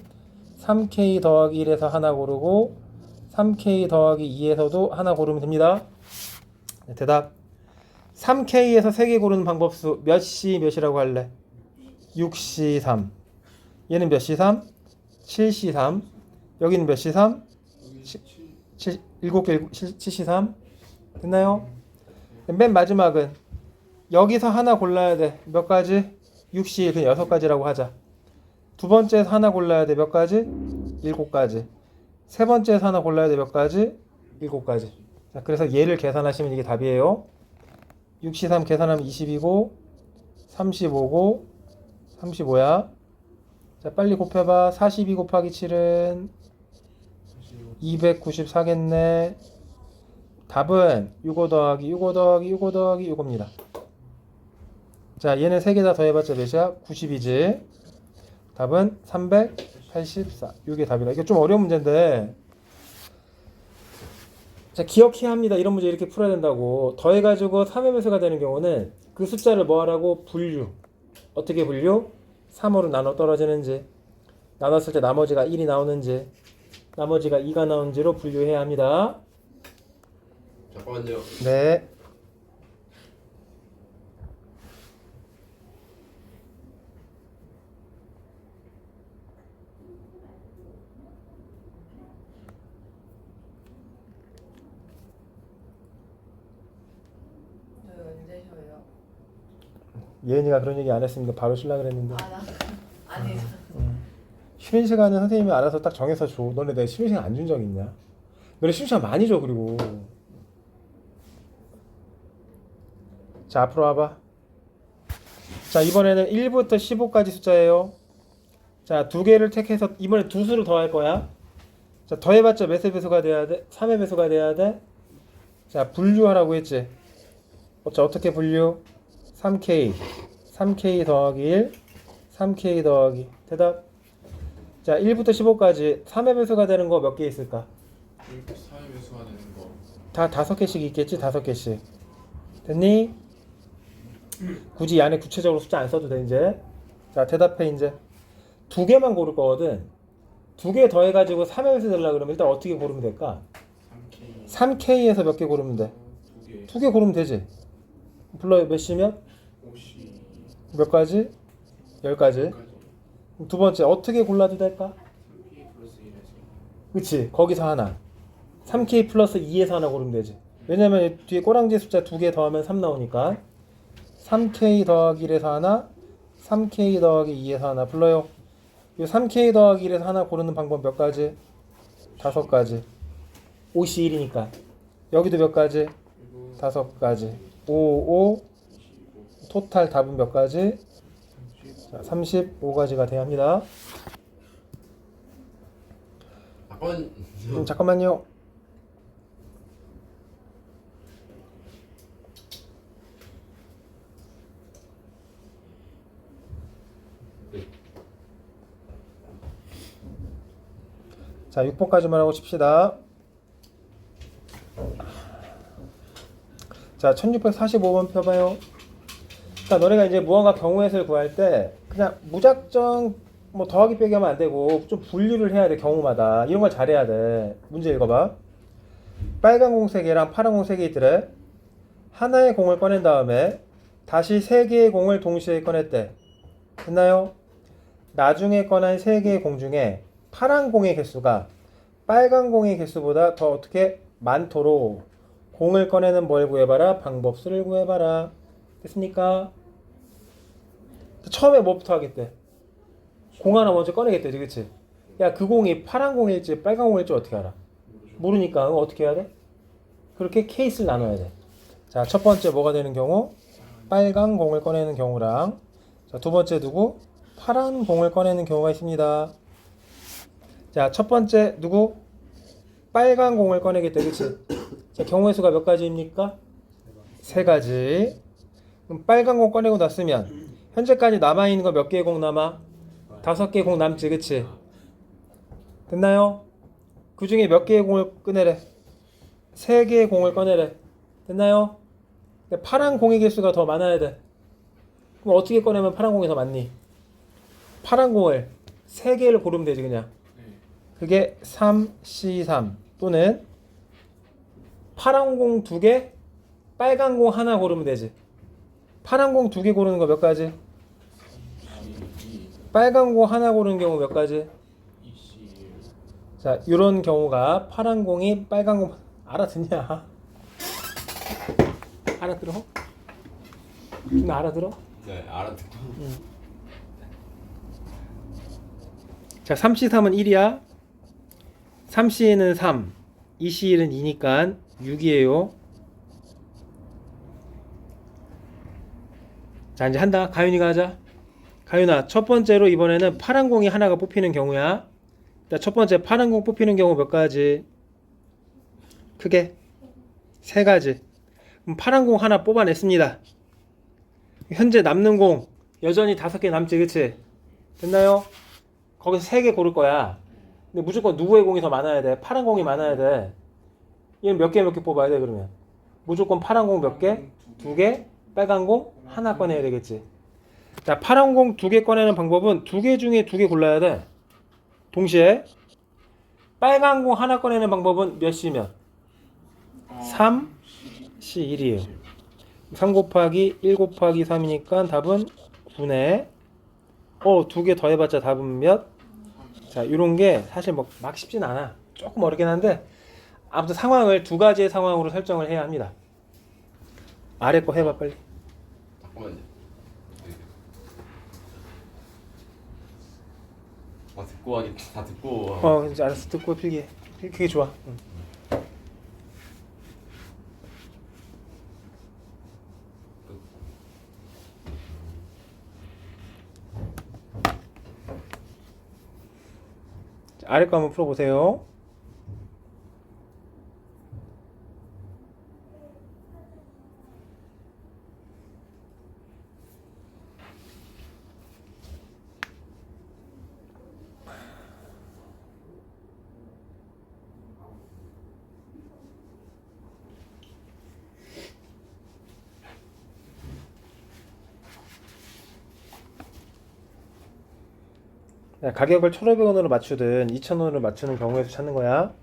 3K 더하기 1에서 하나 고르고 3K 더하기 2에서도 하나 고르면 됩니다. 네, 대답. 3K에서 3개 고르는 방법수 몇시 몇이라고 할래? 6시 3. 얘는 몇 시 3? 7시 3. 여기는 몇 시 3? 7개 7시 3. 됐나요? 맨 마지막은 여기서 하나 골라야 돼. 몇 가지? 6시 그냥 6가지라고 하자. 두 번째에서 하나 골라야 돼. 몇 가지? 7가지. 세 번째에서 하나 골라야 돼. 몇 가지? 7가지. 자, 그래서 얘를 계산하시면 이게 답이에요. 6시 3 계산하면 20이고 35고 35야. 자, 빨리 곱해봐. 42 곱하기 7은 294겠네. 답은 65 더하기 65 더하기 65 더하기 65입니다. 자, 얘는 3개 다 더해봤자 몇이야? 90이지. 답은 384. 이게 답이다. 이게 좀 어려운 문제인데, 자, 기억해야 합니다. 이런 문제 이렇게 풀어야 된다고. 더해가지고 3의 배수가 되는 경우는 그 숫자를 뭐 하라고? 분류. 어떻게 분류? 3으로 나눠 떨어지는지, 나눴을 때 나머지가 1이 나오는지, 나머지가 2가 나오는지로 분류해야 합니다. 잠깐만요. 네. 저희 언제 쉬어요? 예은이가 그런 얘기 안 했으니까 바로 쉬려고 그랬는데. 아니 쉬는 시간은 선생님이 알아서 딱 정해서 줘. 너네 내 쉬는 시간 안 준 적 있냐? 너네 쉬는 시간 많이 줘. 그리고 자, 앞으로 와봐. 자, 이번에는 1부터 15까지 숫자예요. 자, 두 개를 택해서 이번에 두 수를 더할 거야. 자, 더해봤자 몇의 배수가 돼야 돼? 3의 배수가 돼야 돼. 자, 분류하라고 했지. 자, 어떻게 분류? 3K 더하기 1, 3K 더하기. 대답. 자, 1부터 15까지 3의 배수가 되는 거 몇 개 있을까? 4의 배수가 되는 거. 다 5개씩 있겠지? 5개씩. 됐니? 굳이 이 안에 구체적으로 숫자 안 써도 돼, 이제. 자, 대답해, 이제. 두 개만 고를 거거든. 두 개 더해가지고 3의 배수 되려고 그러면 일단 어떻게 고르면 될까? 3K. 3K에서 몇 개 고르면 돼? 2개. 두 개 고르면 되지. 불러요, 몇 시면? 5시. 몇 가지? 10가지. 두 번째, 어떻게 골라도 될까? 3K 플러스 1에서. 그치, 거기서 하나. 3K 플러스 2에서 하나 고르면 되지. 왜냐면 뒤에 꼬랑지 숫자 두 개 더하면 3 나오니까. 3K 더하기 1에서 하나, 3K 더하기 2에서 하나. 불러요. 이 3K 더하기 1에서 하나 고르는 방법 몇 가지? 5가지. 5시 1이니까. 여기도 몇 가지? 5가지. 5, 5. 토탈 답은 몇 가지? 자, 35가지가 돼야 합니다. 잠깐만요. 자, 6번까지만 하고 칩시다. 자, 1645번 펴봐요. 그러니까 너네가 이제 무언가 경우의 수를 구할 때 그냥 무작정 뭐 더하기 빼기 하면 안 되고 좀 분류를 해야 돼. 경우마다 이런 걸 잘해야 돼. 문제 읽어봐. 빨간 공 3개랑 파란 공 3개 있더래. 하나의 공을 꺼낸 다음에 다시 3개의 공을 동시에 꺼냈대. 됐나요? 나중에 꺼낸 3개의 공 중에 파란 공의 개수가 빨간 공의 개수보다 더 어떻게 많도록 공을 꺼내는 뭘 구해봐라? 방법수를 구해봐라. 됐습니까? 처음에 뭐부터 하겠대? 공 하나 먼저 꺼내겠대, 그치? 야, 그 공이 파란 공일지 빨간 공일지 어떻게 알아? 모르니까 어떻게 해야 돼? 그렇게 케이스를 나눠야 돼. 자, 첫 번째 뭐가 되는 경우? 빨간 공을 꺼내는 경우랑, 자, 두 번째 누구? 파란 공을 꺼내는 경우가 있습니다. 자, 첫 번째 누구? 빨간 공을 꺼내겠대, 그치? 자, 경우의 수가 몇 가지입니까? 세 가지. 그럼 빨간 공 꺼내고 났으면 현재까지 남아있는 거 몇 개의 공 남아? 5개의 공 남지, 그치? 됐나요? 그 중에 몇 개의 공을 꺼내래? 3개의 공을 꺼내래. 됐나요? 근데 파란 공의 개수가 더 많아야 돼. 그럼 어떻게 꺼내면 파란 공이 더 많니? 파란 공을 3개를 고르면 되지, 그냥. 그게 3C3 또는 파란 공 2개, 빨간 공 하나 고르면 되지. 파란 공 2개 고르는 거 몇 가지? 빨간 공 하나 고르는 경우 몇 가지? 자, 이런 경우가 파란 공이 빨간 공 알아듣냐? 알아들어? 좀 알아들어? 네, 알아듣고. 자, 3C3은 1이야. 3C는 3, 2C1은 2니까 6이에요. 자, 이제 한다. 가윤이가 하자. 가윤아, 첫 번째로 이번에는 파란 공이 하나가 뽑히는 경우야. 자, 첫 번째 파란 공 뽑히는 경우 몇 가지? 크게 3가지. 그럼 파란 공 하나 뽑아냈습니다. 현재 남는 공 여전히 5개 남지, 그치? 됐나요? 거기서 3개 고를 거야. 근데 무조건 누구의 공이 더 많아야 돼? 파란 공이 많아야 돼. 얘는 몇 개 뽑아야 돼, 그러면? 무조건 파란 공 몇 개? 2개? 빨간 공 하나 꺼내야 되겠지. 자, 파란 공 2개 꺼내는 방법은 2개 중에 2개 골라야 돼. 동시에 빨간 공 하나 꺼내는 방법은 몇 C면? 3C1이에요. 3 곱하기 1 곱하기 3이니까 답은 9네. 2개 더해봤자 답은 몇? 자, 요런 게 사실 막 쉽진 않아. 조금 어렵긴 한데 아무튼 상황을 2가지의 상황으로 설정을 해야 합니다. 아래 거 해봐 빨리. 잠깐만요. 듣고 하겠다. 다 듣고. 이제 알았어. 듣고 필기해. 그게 좋아. 응. 자, 아래 거 한번 풀어보세요. 자, 가격을 1,500원으로 맞추든 2,000원으로 맞추는 경우에서 찾는 거야.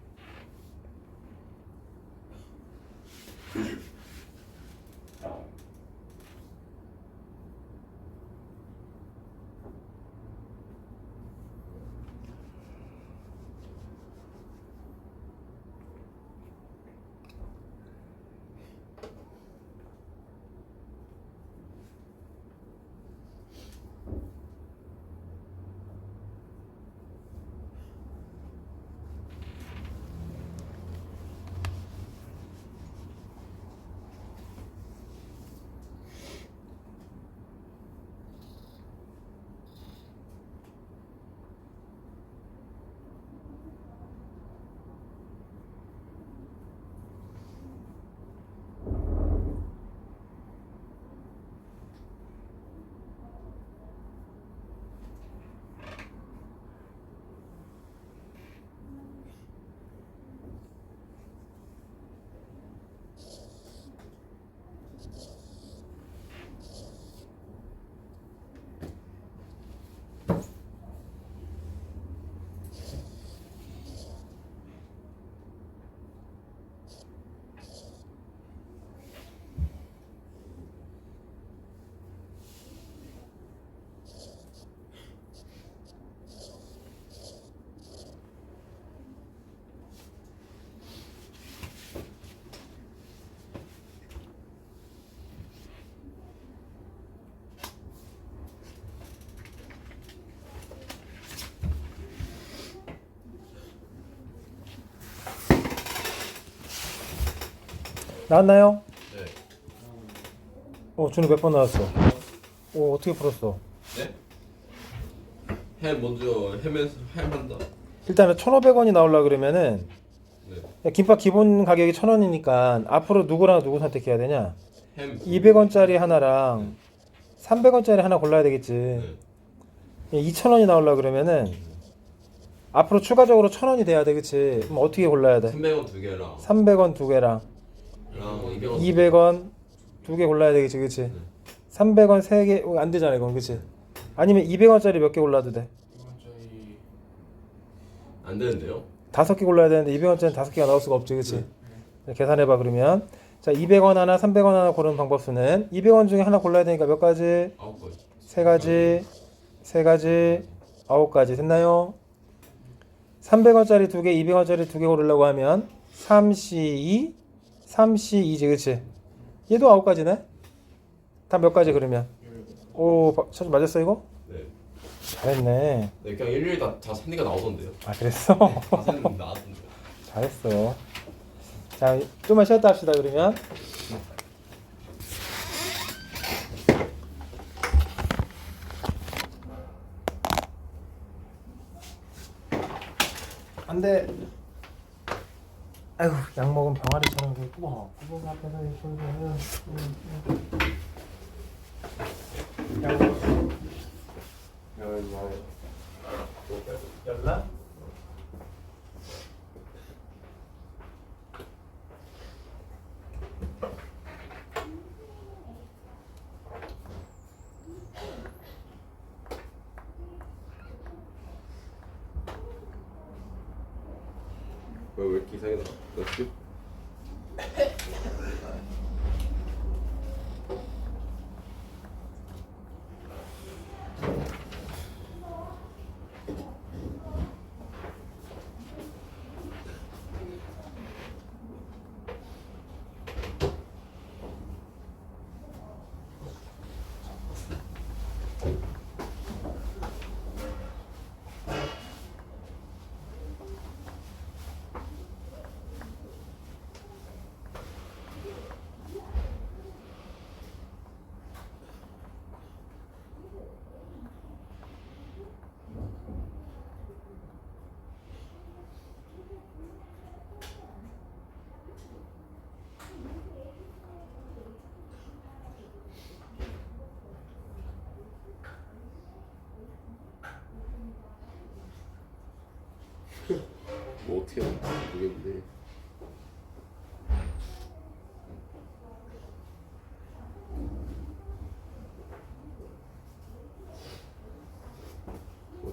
나왔나요? 네. 준우 몇 번 나왔어? 어떻게 풀었어? 네? 햄 먼저 햄한다. 일단은 1,500원이 나오려 그러면은 네. 김밥 기본 가격이 1,000원이니까 앞으로 누구랑 누구 선택해야 되냐? 햄 200원짜리 하나랑 300원짜리 하나 골라야 되겠지. 네. 2,000원이 나오려 그러면은 앞으로 추가적으로 1,000원이 돼야 돼, 그치? 그럼 어떻게 골라야 돼? 300원 두 개랑 300원 두 개랑 200원 200원 두 개 골라야 되겠지, 그치? 300원 세 개 안 되잖아, 이건, 그치? 아니면 200원짜리 몇 개 골라도 돼? 이번짜리 안 되는데요? 5개 골라야 되는데 200원짜리 5개가 나올 수가 없지, 그치? 계산해봐, 그러면. 자, 200원 하나, 300원 하나 고르는 방법 수는 200원 중에 하나 골라야 되니까 몇 가지? 9가지. 3가지, 3가지, 9가지. 됐나요? 300원짜리 2개, 200원짜리 2개 고르려고 하면 3C2, 3C2지, 그치? 얘도 9가지네? 다 몇 가지 그러면? 첫 맞았어 이거? 네. 잘했네. 네, 그냥 일일이 다 산리가 나오던데요. 아, 그랬어? 다 산리 나왔던데. 잘했어. 자, 좀만 쉬었다 합시다 그러면. 안돼. 아이고, 약 먹은 병아리처럼 구멍 앞에서 열나? 왜 이렇게 이상하게 나왔지? 뭐 어떻게 하는지 모르겠네.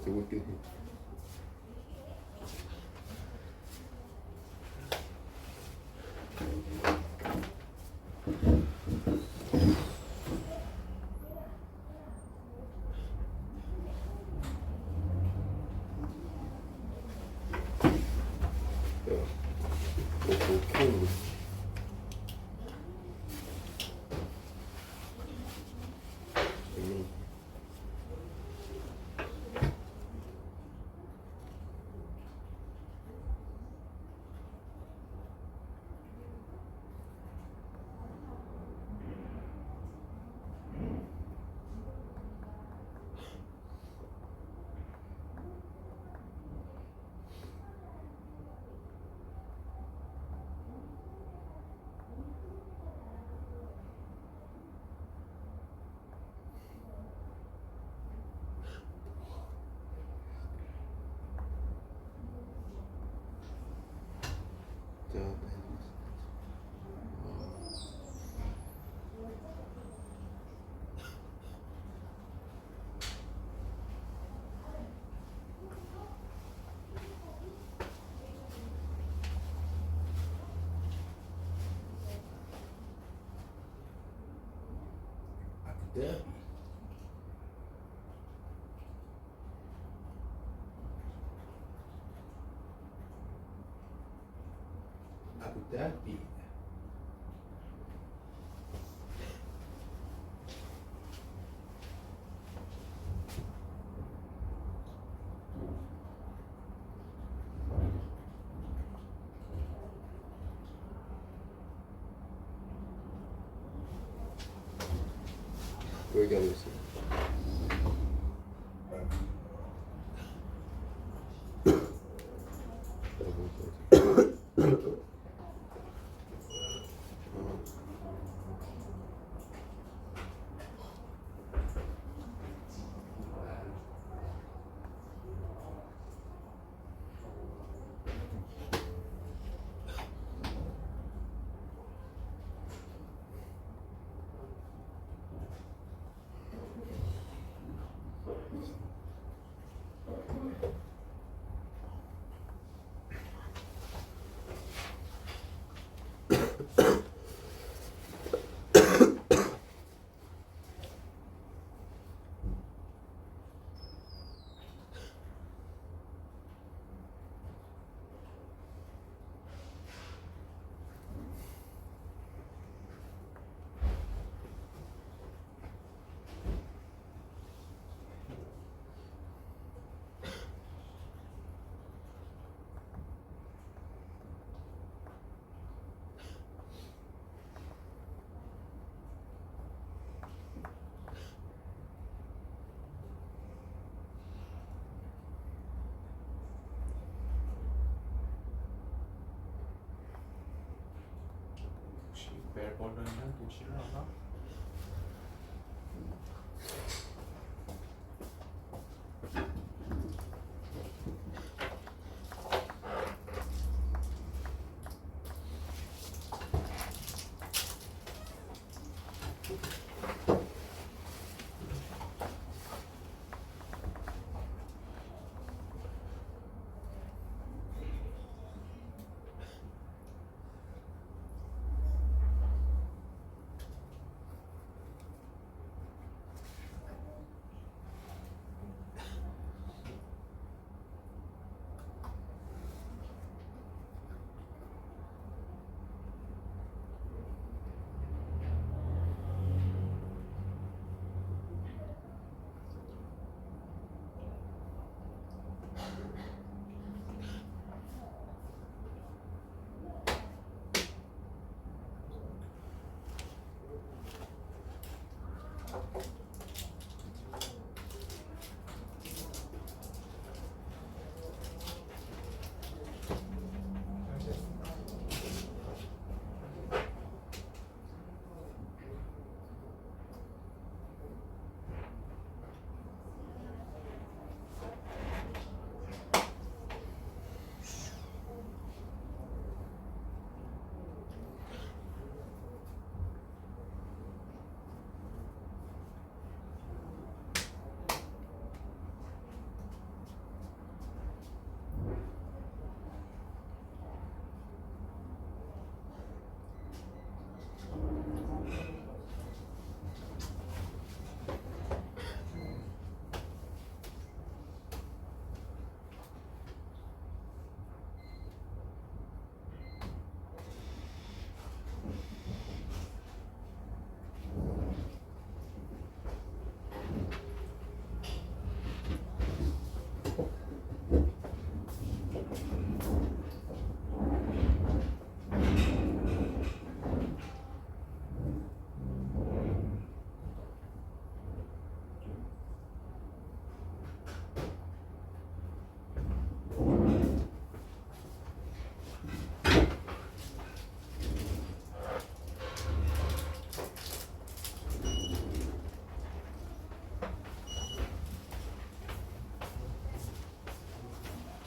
되고 있긴 해. 키우는 거지. Derby. Abu Dhabi. 그 얘기하고 있어. 혹시 멜버른은 도시를 알아?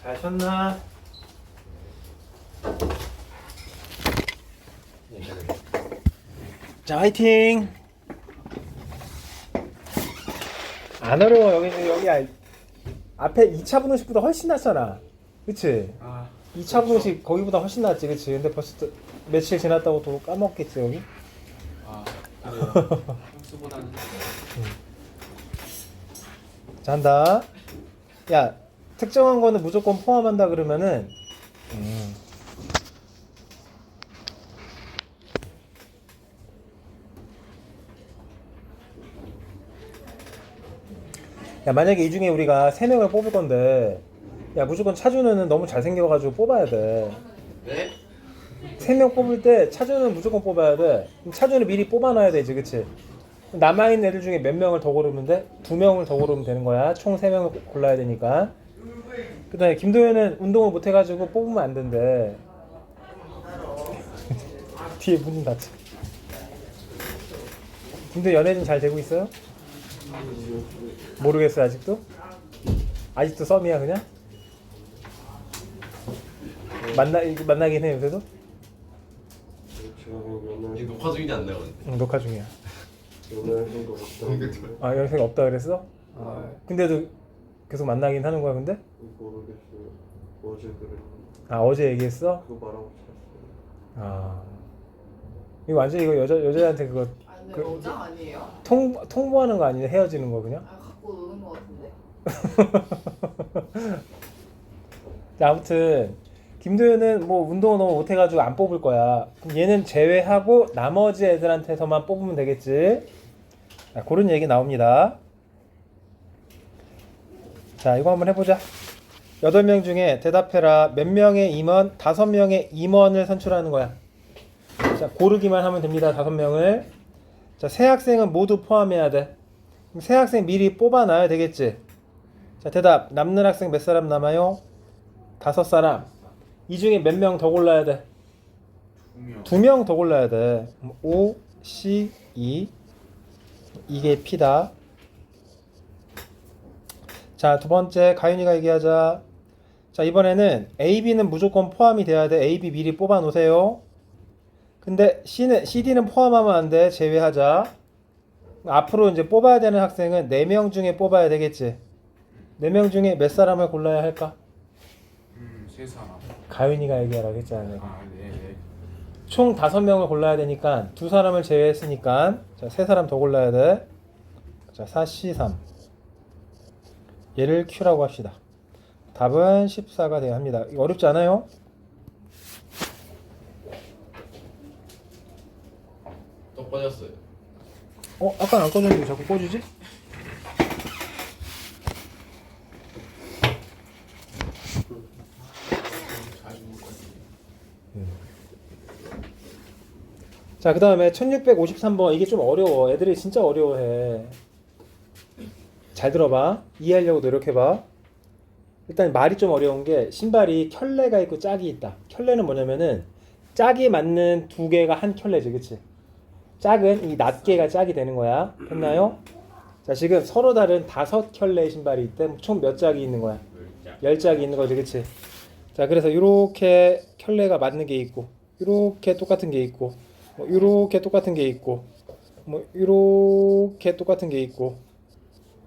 잘 쉬었나? 자, 화이팅! 안 어려워. 여기 앞에 2차 분홍식보다 훨씬 낫잖아. 그치? 아 2차 분홍식 거기보다 훨씬 낫지, 그치? 근데 벌써 또 며칠 지났다고 또 까먹겠지, 여기? 아 그래요. 흡수보다는 자, 한다. 야, 특정한 거는 무조건 포함한다 그러면은 야, 만약에 이 중에 우리가 3명을 뽑을 건데 야, 무조건 차준우는 너무 잘생겨가지고 뽑아야 돼. 네? 3명 뽑을 때 차준우는 무조건 뽑아야 돼. 그럼 차준우 미리 뽑아놔야 되지, 그치? 남아있는 애들 중에 몇 명을 더 고르면 돼? 2명을 더 고르면 되는 거야. 총 3명을 골라야 되니까. 그 다음에 김도현은 운동을 못 해가지고 뽑으면 안 된대. 뒤에 문 좀 닫자. 김도현 연애 좀 잘 되고 있어요? 모르겠어 아직도? 아직도 썸이야 그냥? 만나긴 해 요새도? 제가 보면은 이 녹화 중이지 않나요? 응, 녹화 중이야. 연애하는 거 같다. 아 연애가 없다 그랬어? 근데도 계속 만나긴 하는 거야 근데? 모르겠어요. 어제 그랬는데 아 어제 얘기했어? 그거 말하고 잤어요. 아 이거 완전 이거 여자한테 그거 아 근데 여자 아니에요? 통보하는 거 아니냐? 헤어지는 거 그냥? 아 갖고 노는 거 같은데? 자, 아무튼 김도현은 뭐 운동을 너무 못해가지고 안 뽑을 거야. 그럼 얘는 제외하고 나머지 애들한테서만 뽑으면 되겠지. 자, 그런 얘기 나옵니다. 자, 이거 한번 해보자. 8명 중에 대답해라. 몇 명의 임원? 5명의 임원을 선출하는 거야. 자, 고르기만 하면 됩니다. 5명을. 자, 세 학생은 모두 포함해야 돼. 그럼 세 학생 미리 뽑아놔야 되겠지. 자, 대답. 남는 학생 몇 사람 남아요? 5사람. 이 중에 몇 명 더 골라야 돼? 2명. 2명 더 골라야 돼. 5, C, 2. 이게 P다. 자, 두 번째 가윤이가 얘기하자. 자, 이번에는 A, B는 무조건 포함이 돼야 돼. A, B 미리 뽑아 놓으세요. 근데 CD는 포함하면 안 돼. 제외하자. 앞으로 이제 뽑아야 되는 학생은 4명 중에 뽑아야 되겠지. 4명 중에 몇 사람을 골라야 할까? 3사람. 가윤이가 얘기하라고 했잖아. 내가. 아, 네. 총 5명을 골라야 되니까 2사람을 제외했으니까 자, 3사람 더 골라야 돼. 자, 4, C, 3. 얘를 Q라고 합시다. 답은 14가 돼야 합니다. 이거 어렵지 않아요? 또 꺼졌어요. 아까 안 꺼졌는데 왜 자꾸 꺼지지? 자주 못 가지. 자, 그 다음에 1653번. 이게 좀 어려워. 애들이 진짜 어려워해. 잘 들어봐. 이해하려고 노력해봐. 일단 말이 좀 어려운 게 신발이 켤레가 있고 짝이 있다. 켤레는 뭐냐면은 짝이 맞는 2개가 한 켤레지, 그치? 짝은 이 낱개가 짝이 되는 거야. 됐나요? 자, 지금 서로 다른 5켤레의 신발이 있대. 총 몇 짝이 있는 거야? 10짝이 있는 거지, 그치? 자, 그래서 이렇게 켤레가 맞는 게 있고, 이렇게 똑같은 게 있고, 뭐 이렇게 똑같은 게 있고, 뭐 이렇게 똑같은 게 있고,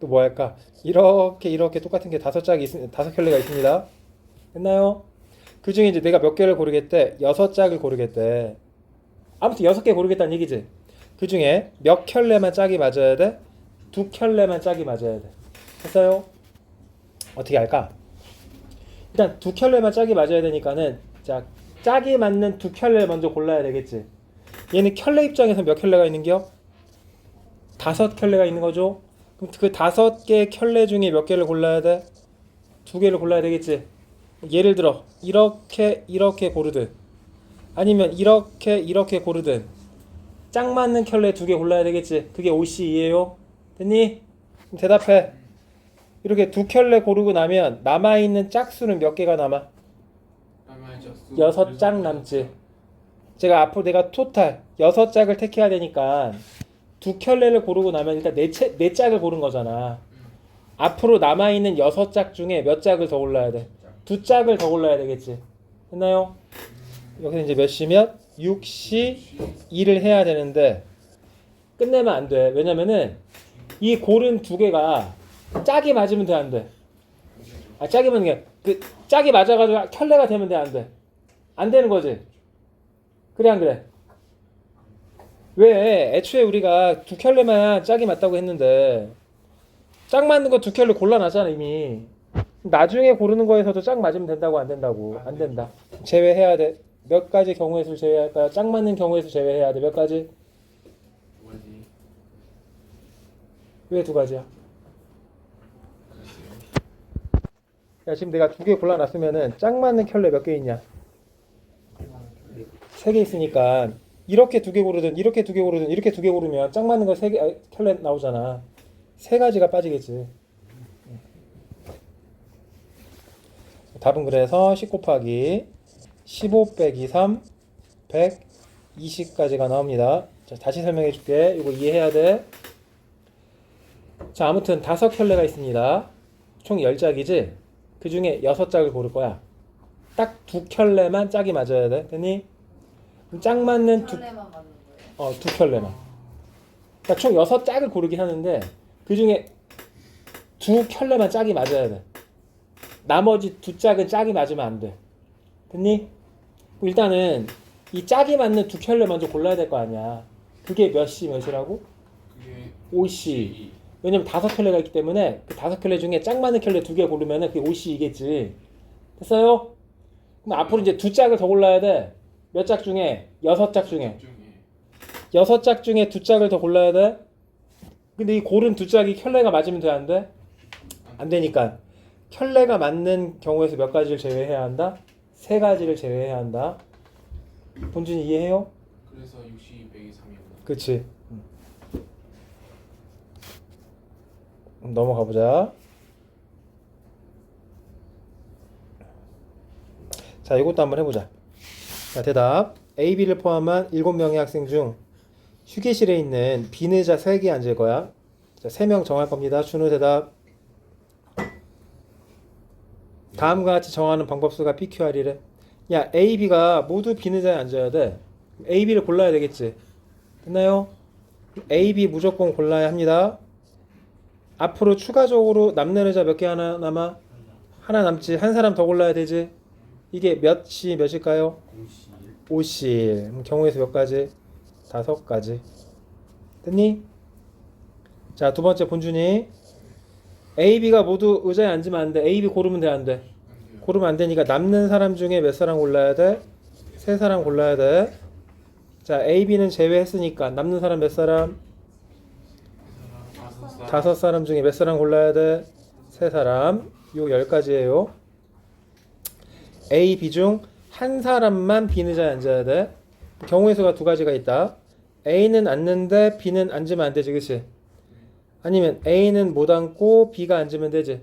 또 뭐 할까? 이렇게 똑같은 게 5켤레가 있습니다. 됐나요? 그 중에 이제 내가 몇 개를 고르겠대? 6짝을 고르겠대. 아무튼 6개 고르겠다는 얘기지. 그 중에 몇 켤레만 짝이 맞아야 돼? 2켤레만 짝이 맞아야 돼. 됐어요? 어떻게 할까? 일단 2켤레만 짝이 맞아야 되니까는 자, 짝이 맞는 2켤레 먼저 골라야 되겠지. 얘는 켤레 입장에서 몇 켤레가 있는겨? 5켤레가 있는 거죠. 그럼 그 5개 켤레 중에 몇 개를 골라야 돼? 2개를 골라야 되겠지. 예를 들어 이렇게 고르든 아니면 이렇게 고르든 짝 맞는 켤레 2개 골라야 되겠지. 그게 OCE예요. 됐니? 그럼 대답해. 이렇게 2켤레 고르고 나면 남아있는 짝수는 몇 개가 남아? 6짝 남지. 제가 앞으로 내가 토탈 6짝을 택해야 되니까 2켤레를 고르고 나면 일단 4짝을 고른 거잖아. 앞으로 남아있는 6짝 중에 몇 짝을 더 골라야 돼? 2짝을 더 골라야 되겠지. 됐나요? 여기서 이제 몇 시면 6시 2를 해야 되는데 끝내면 안 돼. 왜냐면은 이 고른 2개가 짝이 맞으면 돼, 안 돼? 아, 짝이면 그 짝이 맞아가지고 켤레가 되면 돼, 안 돼? 안 되는 거지. 그래, 안 그래? 왜 애초에 우리가 2켤레만 짝이 맞다고 했는데 짝 맞는 거 2켤레 골라놨잖아 이미. 나중에 고르는 거에서도 짝 맞으면 된다고 안 된다고? 안 된다. 제외해야 돼. 몇 가지 경우의 수를 제외할까요? 짝 맞는 경우의 수 제외해야 돼. 몇 가지? 뭐지? 왜 2가지야? 야, 지금 내가 2개 골라놨으면은 짝 맞는 켤레 몇 개 있냐? 3개 있으니까 이렇게 두 개 고르든 이렇게 두 개 고르든 이렇게 두 개 고르면 짝 맞는 거 세 개 켤레 나오잖아. 세 가지가 빠지겠지. 답은 그래서 10 곱하기 15 빼기 3 120까지가 나옵니다. 자, 다시 설명해 줄게. 이거 이해해야 돼. 자, 아무튼 5켤레가 있습니다. 총 10짝이지? 그 중에 6짝을 고를 거야. 딱 2켤레만 짝이 맞아야 돼. 됐니? 그럼 짝 맞는 켤레만 맞는 거예요? 2켤레만. 그러니까 총 6짝을 고르긴 하는데 그 중에 2켤레만 짝이 맞아야 돼. 나머지 2짝은 짝이 맞으면 안 돼. 됐니? 일단은 이 짝이 맞는 2켤레 먼저 골라야 될 거 아니야. 그게 몇 시 몇이라고? 그게 5시. 왜냐면 5켤레가 있기 때문에 그 5켤레 중에 짝 맞는 켤레 2개 고르면은 그게 5시이겠지. 됐어요? 그럼 앞으로 이제 2짝을 더 골라야 돼. 몇 짝 중에? 6짝 중에. 6짝 중에 2짝을 더 골라야 돼. 근데 이 고른 2짝이 켤레가 맞으면 돼, 안 돼? 안 되니까 켤레가 맞는 경우에서 몇 가지를 제외해야 한다? 3가지를 제외해야 한다. 본준이 이해해요? 그래서 60 빼기 3이구나. 그치. 넘어가 보자. 자, 이것도 한번 해보자. 자, 대답. A, B를 포함한 7명의 학생 중 휴게실에 있는 빈 의자 3개 앉을 거야. 자, 3명 정할 겁니다. 준우 대답. 다음과 같이 정하는 방법수가 PQR이래. 야, A, B가 모두 빈 의자에 앉아야 돼. A, B를 골라야 되겠지. 됐나요? A, B 무조건 골라야 합니다. 앞으로 추가적으로 남는 의자 몇 개 하나 남아? 하나 남지. 한 사람 더 골라야 되지. 이게 몇 시 몇일까요? 5시. 그럼 경우에서 몇 가지? 5가지. 됐니? 자, 두 번째 본준이. A, B가 모두 의자에 앉으면 안 돼. A, B 고르면 돼, 안 돼? 고르면 안 되니까 남는 사람 중에 몇 사람 골라야 돼? 3사람 골라야 돼. 자, A, B는 제외했으니까 남는 사람 몇 사람? 5사람 중에 몇 사람 골라야 돼? 3사람. 요 10가지예요. A, B 중 한 사람만 빈 의자에 앉아야 돼. 경우의 수가 2가지가 있다. A는 앉는데 B는 앉으면 안 되지, 그치? 아니면 A는 못 앉고 B가 앉으면 되지.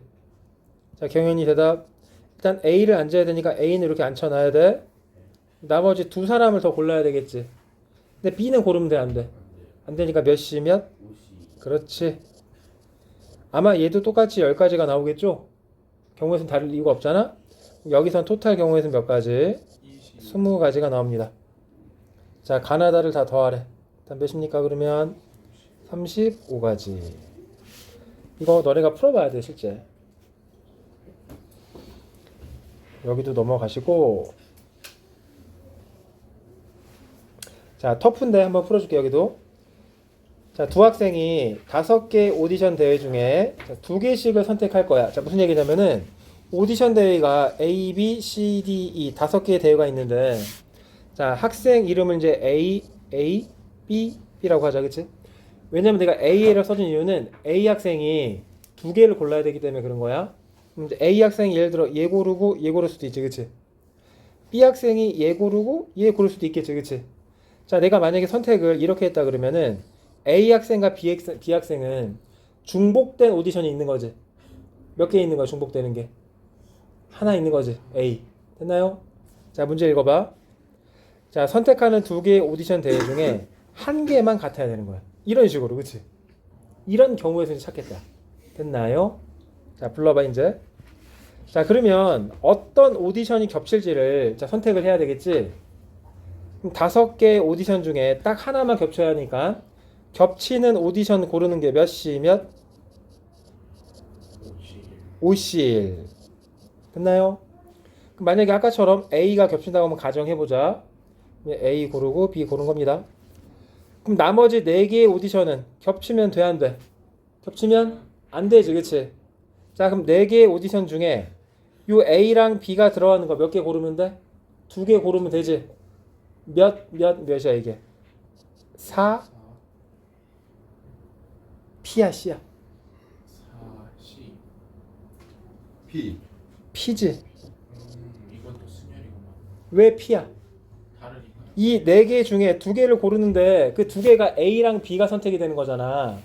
자, 경현이 대답. 일단 A를 앉아야 되니까 A는 이렇게 앉혀놔야 돼. 나머지 2사람을 더 골라야 되겠지. 근데 B는 고르면 돼, 안 돼? 안 되니까 몇 시 몇? 그렇지. 아마 얘도 똑같이 10가지가 나오겠죠? 경우에서는 다를 이유가 없잖아? 여기선 토탈 경우에서는 몇 가지? 20가지가 나옵니다. 자, 가나다를 다 더하래. 일단 몇입니까? 그러면 35가지. 이거 너네가 풀어봐야 돼, 실제. 여기도 넘어가시고. 자, 터프인데 한번 풀어줄게, 여기도. 자, 두 학생이 5개 오디션 대회 중에 2개씩을 선택할 거야. 자, 무슨 얘기냐면은 오디션 대회가 A, B, C, D, E 5개의 대회가 있는데, 자, 학생 이름을 이제 A, B, B라고 하자, 그치? 왜냐면 내가 A를 써준 이유는 A 학생이 2개를 골라야 되기 때문에 그런 거야. 그럼 이제 A 학생이 예를 들어 얘 고르고 얘 고를 수도 있지, 그치? B 학생이 얘 고르고 얘 고를 수도 있겠지, 그치? 자, 내가 만약에 선택을 이렇게 했다 그러면은 A 학생과 B 학생은 중복된 오디션이 있는 거지. 몇 개 있는 거야, 중복되는 게? 하나 있는 거지, A. 됐나요? 자, 문제 읽어봐. 자, 선택하는 2개의 오디션 대회 중에 1개만 같아야 되는 거야. 이런 식으로, 그치? 이런 경우에서 찾겠다. 됐나요? 자, 불러봐, 이제. 자, 그러면 어떤 오디션이 겹칠지를 자, 선택을 해야 되겠지? 그럼 5개의 오디션 중에 딱 하나만 겹쳐야 하니까 겹치는 오디션 고르는 게 몇 시 몇? 5시. 됐나요? 그럼 만약에 아까처럼 A가 겹친다고 하면 가정해보자. A 고르고 B 고른 겁니다. 그럼 나머지 4개의 오디션은 겹치면 돼, 안 돼? 겹치면 안 되지, 그치? 자, 그럼 4개의 오디션 중에 요 A랑 B가 들어가는 거 몇 개 고르면 돼? 2개 고르면 되지? 몇이야 이게? 4? P야, C야? 4C. P. P지. 이건 또 수면이구만. 왜 P야? 다르니까. 이 네 개 중에 두 개를 고르는데 그 두 개가 A랑 B가 선택이 되는 거잖아.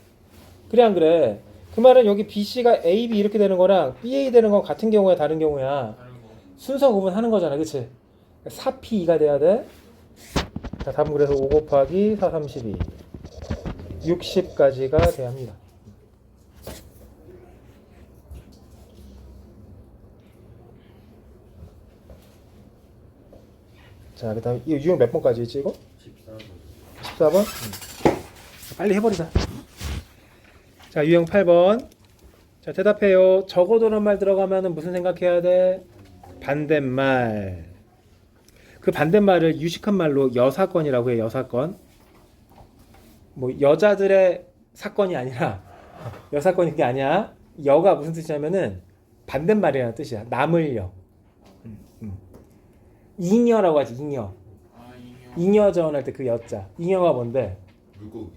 그래 안 그래? 그 말은 여기 BC가 A, B 이렇게 되는 거랑 BA 되는 건 같은 경우야 다른 경우야? 다른 거. 순서 구분하는 거잖아, 그치? 4P2가 돼야 돼. 자, 답은 그래서 5 곱하기 4, 32 60까지가 돼야 합니다. 자, 그 다음 이거 유형 몇 번까지 있지 이거? 14번. 14번? 빨리 해버리자. 자, 유형 8번. 자, 대답해요. 적어도란 말 들어가면은 무슨 생각해야 돼? 반대말. 그 반대말을 유식한 말로 여사건이라고 해요. 여사건. 뭐 여자들의 사건이 아니라 여사건이 그게 아니야. 여가 무슨 뜻이냐면은 반대말이라는 뜻이야. 남을여. 잉여라고 하지. 잉여. 아 인형. 잉여전 할 때 그 여자. 잉여가 뭔데? 물고기.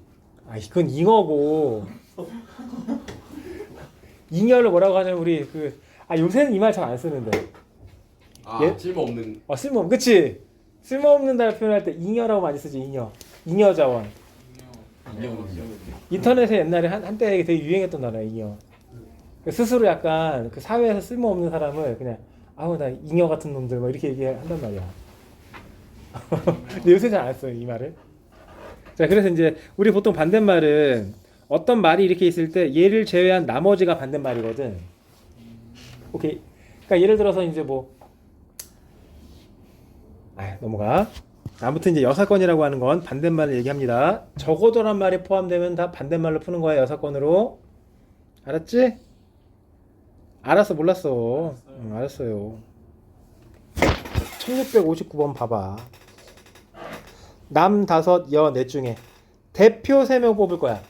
아, 그건 잉어고. 잉여를 뭐라고 하냐면 우리 요새는 이 말 잘 안 쓰는데. 아 예? 쓸모없는. 쓸모없는. 그치? 쓸모없는다를 표현할 때 잉여라고 많이 쓰지. 잉여. 잉여자원. 인형. 인터넷에 옛날에 한때 되게 유행했던 단어야. 잉여. 스스로 약간 그 사회에서 쓸모없는 사람을 그냥 아우 나 잉여 같은 놈들 뭐 이렇게 얘기한단 말이야. 근데 요새 잘 안 써요 이 말을. 자, 그래서 이제 우리 보통 반대말은 어떤 말이 이렇게 있을 때 얘를 제외한 나머지가 반대말이거든. 오케이. 그러니까 예를 들어서 이제 뭐 넘어가. 아무튼 이제 여사건이라고 하는 건 반대말을 얘기합니다. 적어도란 말이 포함되면 다 반대말로 푸는 거야. 여사건으로. 알았지? 알았어 몰랐어. 응, 알았어요. 1659번 봐봐. 남 5, 여 4 중에 대표 3명 뽑을 거야.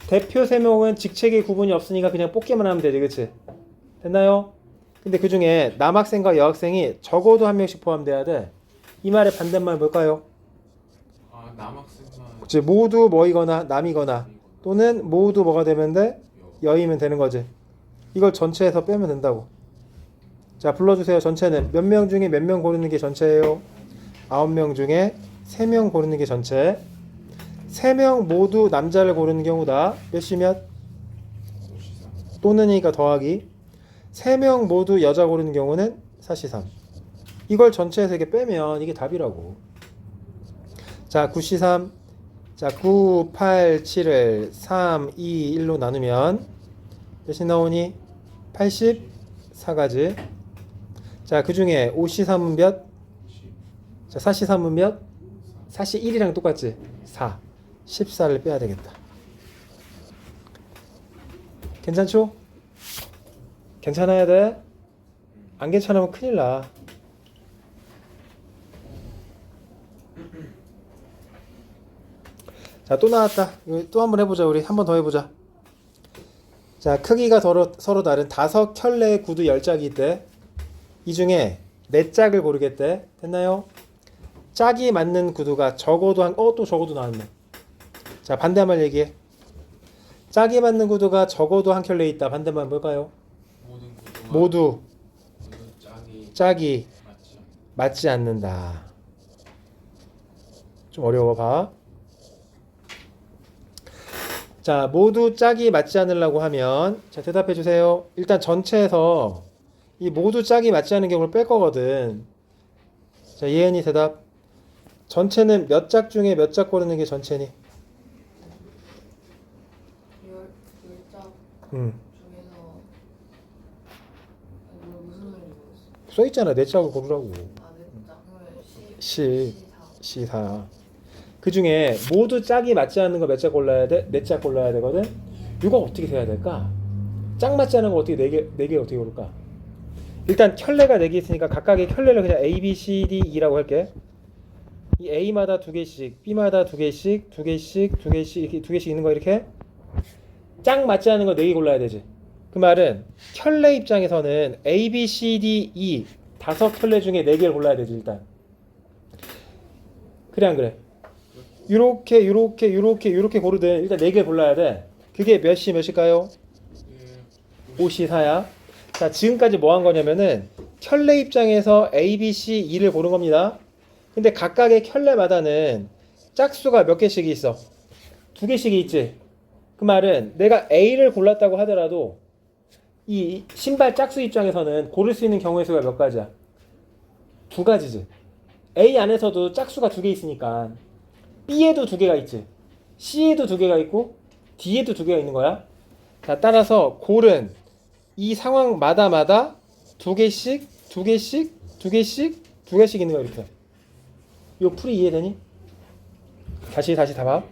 대표 3명은 직책의 구분이 없으니까 그냥 뽑기만 하면 되지. 그치? 됐나요? 근데 그 중에 남학생과 여학생이 적어도 한 명씩 포함돼야 돼. 이 말의 반대말 뭘까요? 아 남학생만. 그치? 모두 뭐이거나 남이거나 또는 모두 뭐가 되면 돼? 여이면 되는 거지. 이걸 전체에서 빼면 된다고. 자, 불러주세요. 전체는 몇 명 중에 몇 명 고르는 게 전체예요? 9명 중에 3명 고르는 게 전체. 3명 모두 남자를 고르는 경우다. 몇 시 몇? 또는이니까 더하기. 3명 모두 여자 고르는 경우는 4시 3. 이걸 전체에서 이렇게 빼면 이게 답이라고. 자, 9시 3. 자, 9, 8, 7을 3, 2, 1로 나누면 몇이 나오니? 84가지. 자, 그 중에 5시 3은 몇? 자, 4시 3은 몇? 4시 1이랑 똑같지? 4. 14를 빼야 되겠다. 괜찮죠? 괜찮아야 돼? 안 괜찮으면 큰일 나. 자, 또 나왔다. 이거 또 한번 해보자. 우리 한 번 더 해보자. 자, 크기가 서로 다른 5켤레의 구두 10짝이 있대. 이 중에 4짝을 고르겠대. 됐나요? 짝이 맞는 구두가 적어도 또 적어도 나왔네. 자, 반대말 얘기해. 짝이 맞는 구두가 적어도 한 켤레 있다. 반대말 뭘까요? 모든 구조가 모두 모든 짝이 짝이 맞죠. 맞지 않는다. 좀 어려워 봐. 자, 모두 짝이 맞지 않으려고 하면 자, 대답해 주세요. 일단 전체에서 이 모두 짝이 맞지 않는 경우를 뺄 거거든. 자, 예은이 대답. 전체는 몇 짝 중에 몇 짝 고르는 게 전체니? 열짝 음. 중에서 무슨 소리인지 모르겠어. 써 있잖아. 4짝을 고르라고. 아, 네짝 그러면 시, C4. C4. 그 중에 모두 짝이 맞지 않는 거 몇 짝 골라야 돼? 4짝 골라야 되거든. 이거 어떻게 해야 될까? 짝 맞지 않는 거 어떻게 4개 어떻게 고를까? 일단 켤레가 4개 있으니까 각각의 켤레를 그냥 A, B, C, D, E라고 할게. 이 A마다 2개씩, B마다 2개씩, 2개씩, 2개씩 이렇게 2개씩 있는 거 이렇게 짝 맞지 않는 거 4개 골라야 되지. 그 말은 켤레 입장에서는 A, B, C, D, E 5켤레 중에 4개를 골라야 되지 일단. 그래 안 그래? 요렇게 고르든 일단 4개 골라야 돼. 그게 몇 시 몇일까요? 5시 4야. 자, 지금까지 뭐 한 거냐면은 켤레 입장에서 A, B, C, E를 고른 겁니다. 근데 각각의 켤레마다는 짝수가 몇 개씩이 있어? 2개씩이 있지. 그 말은 내가 A를 골랐다고 하더라도 이 신발 짝수 입장에서는 고를 수 있는 경우의 수가 몇 가지야? 2가지지. A 안에서도 짝수가 2개 있으니까 B에도 2개가 있지. C에도 2개가 있고 D에도 2개가 있는 거야. 자, 따라서 골은 이 상황마다 2개씩, 2개씩, 2개씩, 2개씩 있는 거야, 이렇게. 요 풀이 이해되니? 다시 봐봐.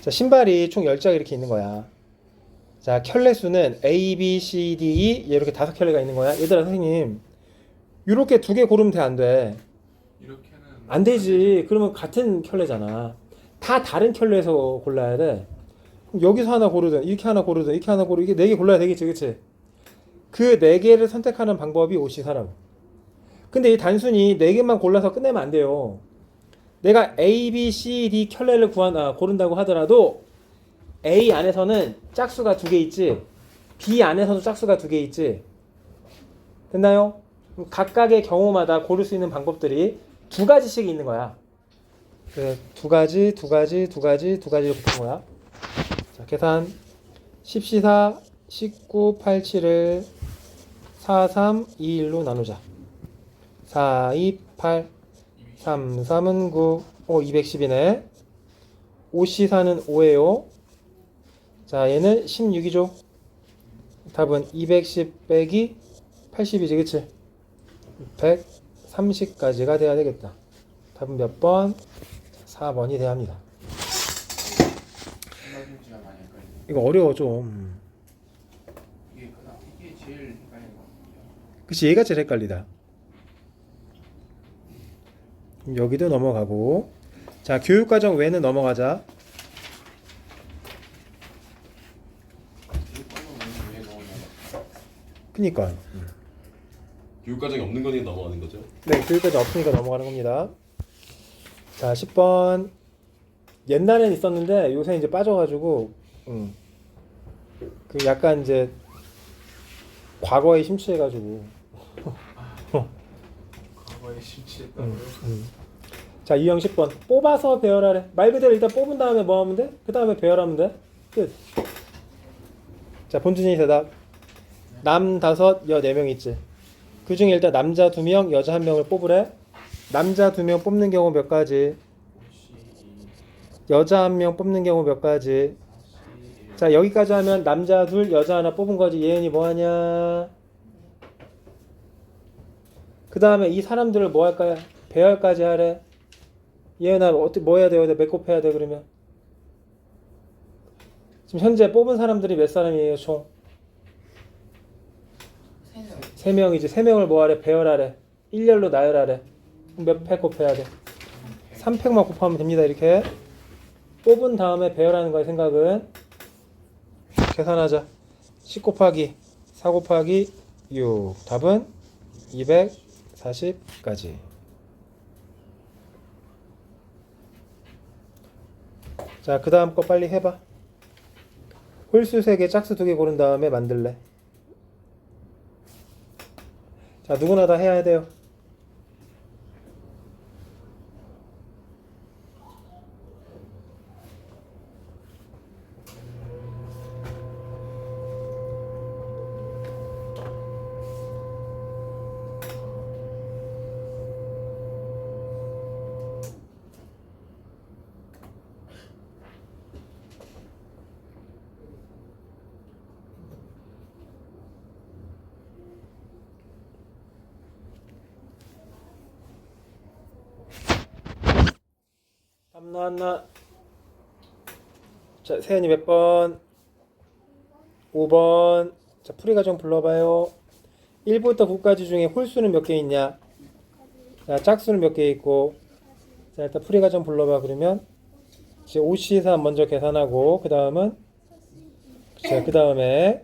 자, 신발이 총 10짝 이렇게 있는 거야. 자, 켤레 수는 A, B, C, D, E 이렇게 5켤레가 있는 거야. 얘들아, 선생님 이렇게 2개 고르면 돼, 안 돼? 이렇게는 안 되지. 그러면 같은 켤레잖아. 다 다른 켤레에서 골라야 돼. 그럼 여기서 하나 고르든 이렇게 하나 고르든 이렇게 하나 고르든 이게 4개 골라야 되겠지, 그치? 그 4개를 선택하는 방법이 OC4라고. 근데 이 단순히 4개만 골라서 끝내면 안 돼요. 내가 A, B, C, D 켤레를 고른다고 하더라도 A 안에서는 짝수가 2개 있지, B 안에서도 짝수가 2개 있지. 됐나요? 각각의 경우마다 고를 수 있는 방법들이 2가지씩 있는 거야. 그래, 2가지, 2가지, 2가지, 2가지로 붙은 거야. 자, 계산 10C4, 19, 87을 4, 3, 2, 1로 나누자. 4, 2, 8, 3, 3은 9, 210이네. 5C4는 5예요. 자, 얘는 16이죠. 답은 210 빼기 80이지, 그치? 130까지가 돼야 되겠다. 답은 몇 번? 4번이 돼야 합니다. 문제가 많이 헷갈리네. 이거 어려워 좀. 이게 제일 헷갈리는 것 같아요. 그치, 얘가 제일 헷갈리다. 그럼 여기도 넘어가고. 자, 교육과정 외는 넘어가자. 제일 빨리 왜 넣었냐. 그니까. 교육과정이 없는 거니까 넘어가는 거죠? 네, 교육과정 없으니까 넘어가는 겁니다. 자, 10번. 옛날엔 있었는데 요새 이제 빠져가지고 그 약간 이제 과거에 심취해가지고. 과거에 심취했다고요? 자, 유형 10번. 뽑아서 배열하래. 말 그대로 일단 뽑은 다음에 뭐 하면 돼? 그 다음에 배열하면 돼. 끝. 자, 본준이 대답. 남 5, 여 4명 있지. 그 중에 일단 남자 2명, 여자 1명을 뽑으래. 남자 2명 뽑는 경우 몇 가지? 여자 1명 뽑는 경우 몇 가지? 자, 여기까지 하면 남자 2, 여자 1 뽑은 거지. 예은이 뭐 하냐? 그 다음에 이 사람들을 뭐 할까요? 배열까지 하래. 예은아, 어떻게 뭐 해야 돼? 몇 곱해야 돼? 그러면 지금 현재 뽑은 사람들이 몇 사람이에요, 총? 3명. 3명이지. 3명을 뭐 하래? 배열하래. 일렬로 나열하래. 몇 팩 곱해야 돼? 3팩만 곱하면 됩니다. 이렇게 뽑은 다음에 배열하는 거의 생각은. 계산하자. 10 곱하기 4 곱하기 6. 답은 240까지. 자, 그 다음 거 빨리 해봐. 홀수 3개, 짝수 2개 고른 다음에 만들래. 자, 누구나 다 해야 돼요. 답 나왔나? 자, 세연이 몇 번? 5번. 자, 풀이과정 불러봐요. 1부터 9까지 중에 홀수는 몇 개 있냐? 자, 짝수는 몇 개 있고. 자, 일단 풀이과정 불러봐. 그러면 이제 5C3 먼저 계산하고 그 다음은 그 다음에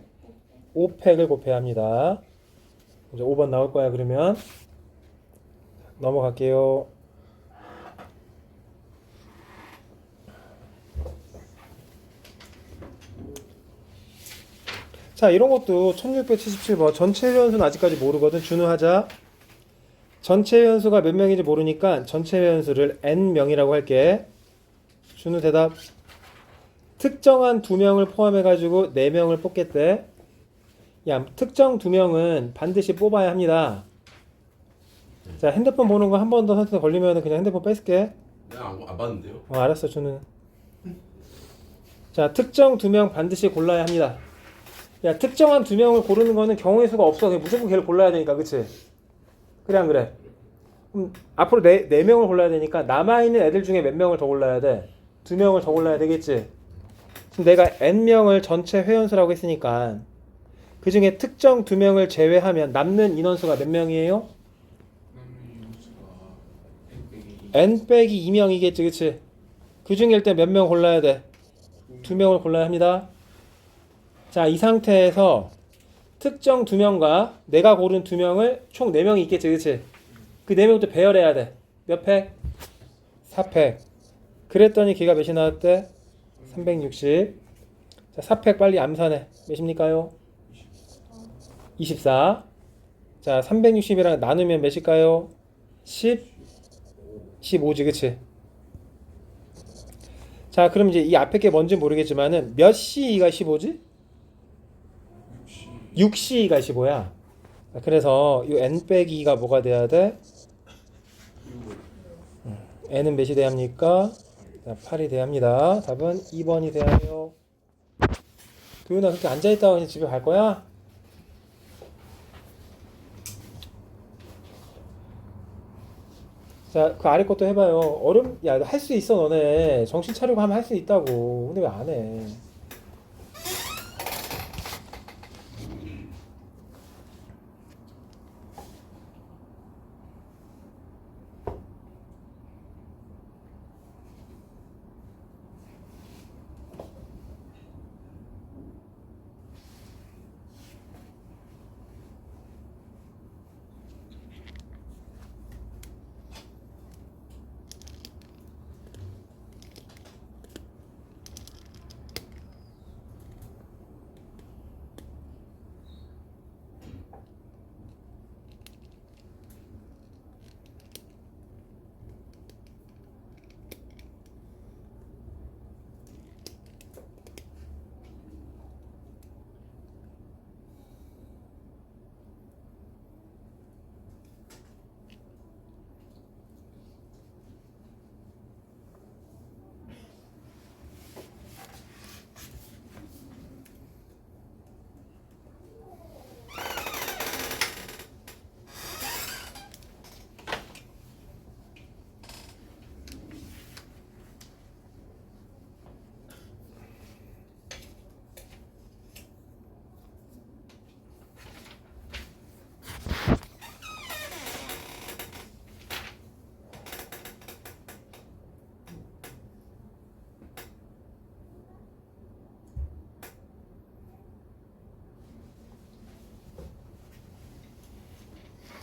5팩을 곱해야 합니다. 이제 5번 나올 거야. 그러면 넘어갈게요. 자, 이런 것도 1677번 전체 회원수는 아직까지 모르거든. 준우하자. 전체 회원수가 몇 명인지 모르니까 전체 회원수를 n명이라고 할게. 준우 대답. 특정한 2명을 포함해가지고 4명을 뽑겠대. 야, 특정 2명은 반드시 뽑아야 합니다. 자, 핸드폰 보는 거 한 번 더 선택 걸리면 그냥 핸드폰 뺏을게. 내가 안 봤는데요. 알았어, 준우. 자, 특정 2명 반드시 골라야 합니다. 야, 특정한 2명을 고르는 거는 경우의 수가 없어. 그냥 무조건 걔를 골라야 되니까, 그치? 그래, 안 그래? 그럼 앞으로 4명을 골라야 되니까 남아있는 애들 중에 몇 명을 더 골라야 돼? 2명을 더 골라야 되겠지? 지금 내가 n명을 전체 회원수라고 했으니까 그 중에 특정 2명을 제외하면 남는 인원수가 몇 명이에요? 남는 수가 n 빼기 2명이겠지, 그치? 그 중에 일단 몇 명 골라야 돼? 2명을 골라야 합니다. 자, 이 상태에서 특정 2명과 내가 고른 2명을 총 4명이 있겠지, 그치? 그 4명부터 배열해야 돼. 몇 팩? 4팩. 그랬더니 걔가 몇이 나왔대? 360. 자, 4팩 빨리 암산해. 몇입니까요? 24. 자, 360이랑 나누면 몇일까요? 10, 15지, 그치? 자, 그럼 이제 이 앞에 게 뭔지 모르겠지만은 몇 C가 15지? 6C가 15야. 그래서 이 n 빼기 2가 뭐가 돼야 돼? n은 몇이 돼야 합니까? 8이 돼야 합니다. 답은 2번이 돼야 해요. 도윤아, 그렇게 앉아있다가 그냥 집에 갈 거야? 자, 그 아래 것도 해봐요. 야, 할 수 있어, 너네. 정신 차리고 하면 할 수 있다고. 근데 왜 안 해?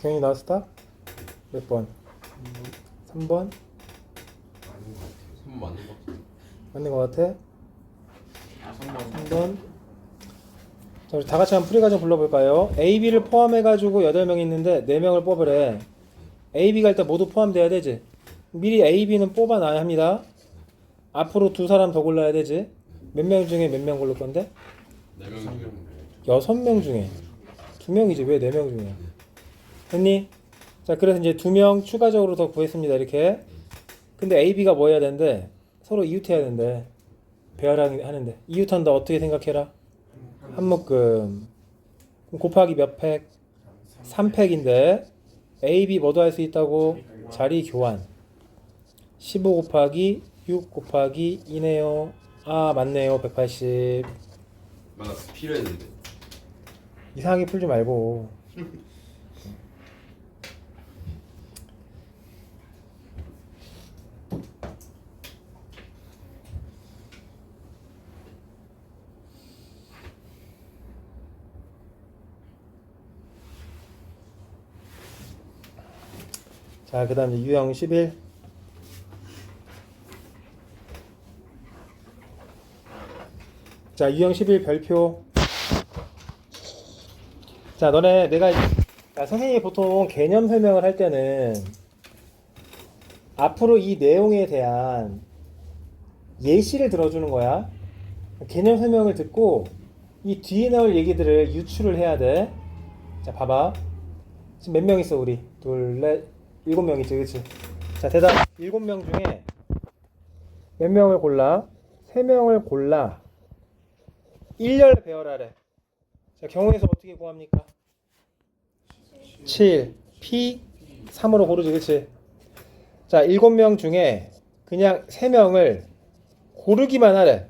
경이 나왔어? 몇 번? 3번? 3번 맞는 거 같아. 맞는 것 같아? 3번 3번. 자, 우리 다 같이 한번 풀이 과정 불러볼까요? A, B를 포함해가지고 8명이 있는데 4명을 뽑으래. A, B가 일단 모두 포함돼야 되지. 미리 A, B는 뽑아놔야 합니다. 앞으로 2사람 더 골라야 되지. 몇 명 중에 몇 명 고를 건데? 4명 중에 6명 중에 2명이지. 왜 4명 중이야? 됐니? 자, 그래서 이제 2명 추가적으로 더 구했습니다. 이렇게. 근데 A, B가 뭐 해야 되는데? 서로 이웃해야 되는데. 배열하는데. 이웃한다 어떻게 생각해라? 한 묶음. 그럼 곱하기 몇 팩? 3팩인데 A, B 뭐도 할 수 있다고? 자리 교환. 15 곱하기 6 곱하기 2네요. 아, 맞네요. 180. 맞았어. 필요했는데. 이상하게 풀지 말고. 자, 그 다음 이제 유형 11. 자, 유형 11 별표. 자, 너네 내가 자, 선생님이 보통 개념 설명을 할 때는 앞으로 이 내용에 대한 예시를 들어주는 거야. 개념 설명을 듣고 이 뒤에 나올 얘기들을 유추를 해야 돼. 자, 봐봐. 지금 몇 명 있어, 우리? 둘, 넷, 7명이지, 그치? 자, 대답. 7명 중에 몇 명을 골라? 3명을 골라. 1열 배열하래. 자, 경우에서 어떻게 구합니까? 7, P, 3으로 고르지, 그치? 자, 7명 중에 그냥 3명을 고르기만 하래.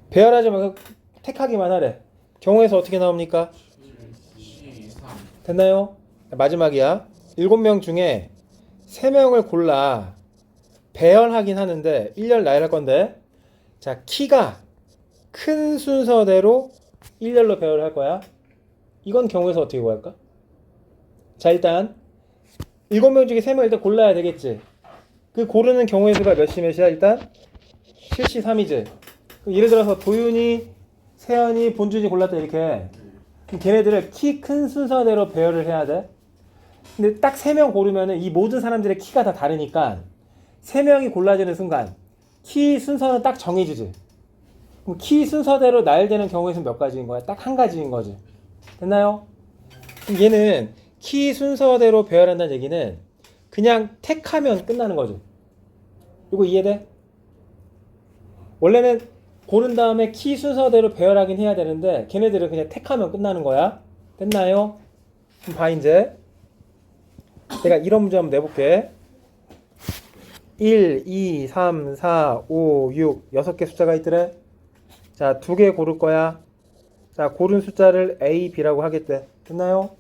배열하지 말고 택하기만 하래. 경우에서 어떻게 나옵니까? C 3 됐나요? 마지막이야. 7명 중에 3명을 골라 배열하긴 하는데 1열 나열할 건데, 자, 키가 큰 순서대로 1열로 배열할 거야. 이건 경우에서 어떻게 구할까? 자, 일단 7명 중에 3명 일단 골라야 되겠지. 그 고르는 경우의 수가 몇이야? 일단 7시 3이지. 예를 들어서 도윤이, 세연이, 본준이 골랐다 이렇게. 그럼 걔네들을 키 큰 순서대로 배열을 해야 돼. 근데 딱 3명 고르면은 이 모든 사람들의 키가 다 다르니까 3명이 골라지는 순간 키 순서는 딱 정해지지. 그럼 키 순서대로 나열되는 경우에는 몇 가지인 거야? 딱 한 가지인 거지. 됐나요? 그럼 얘는 키 순서대로 배열한다는 얘기는 그냥 택하면 끝나는 거죠. 이거 이해돼? 원래는 고른 다음에 키 순서대로 배열하긴 해야 되는데 걔네들은 그냥 택하면 끝나는 거야. 됐나요? 그럼 봐, 이제 내가 이런 문제 한번 내볼게. 1, 2, 3, 4, 5, 6 6개 숫자가 있더래. 자, 2개 고를 거야. 자, 고른 숫자를 A, B라고 하겠대. 됐나요?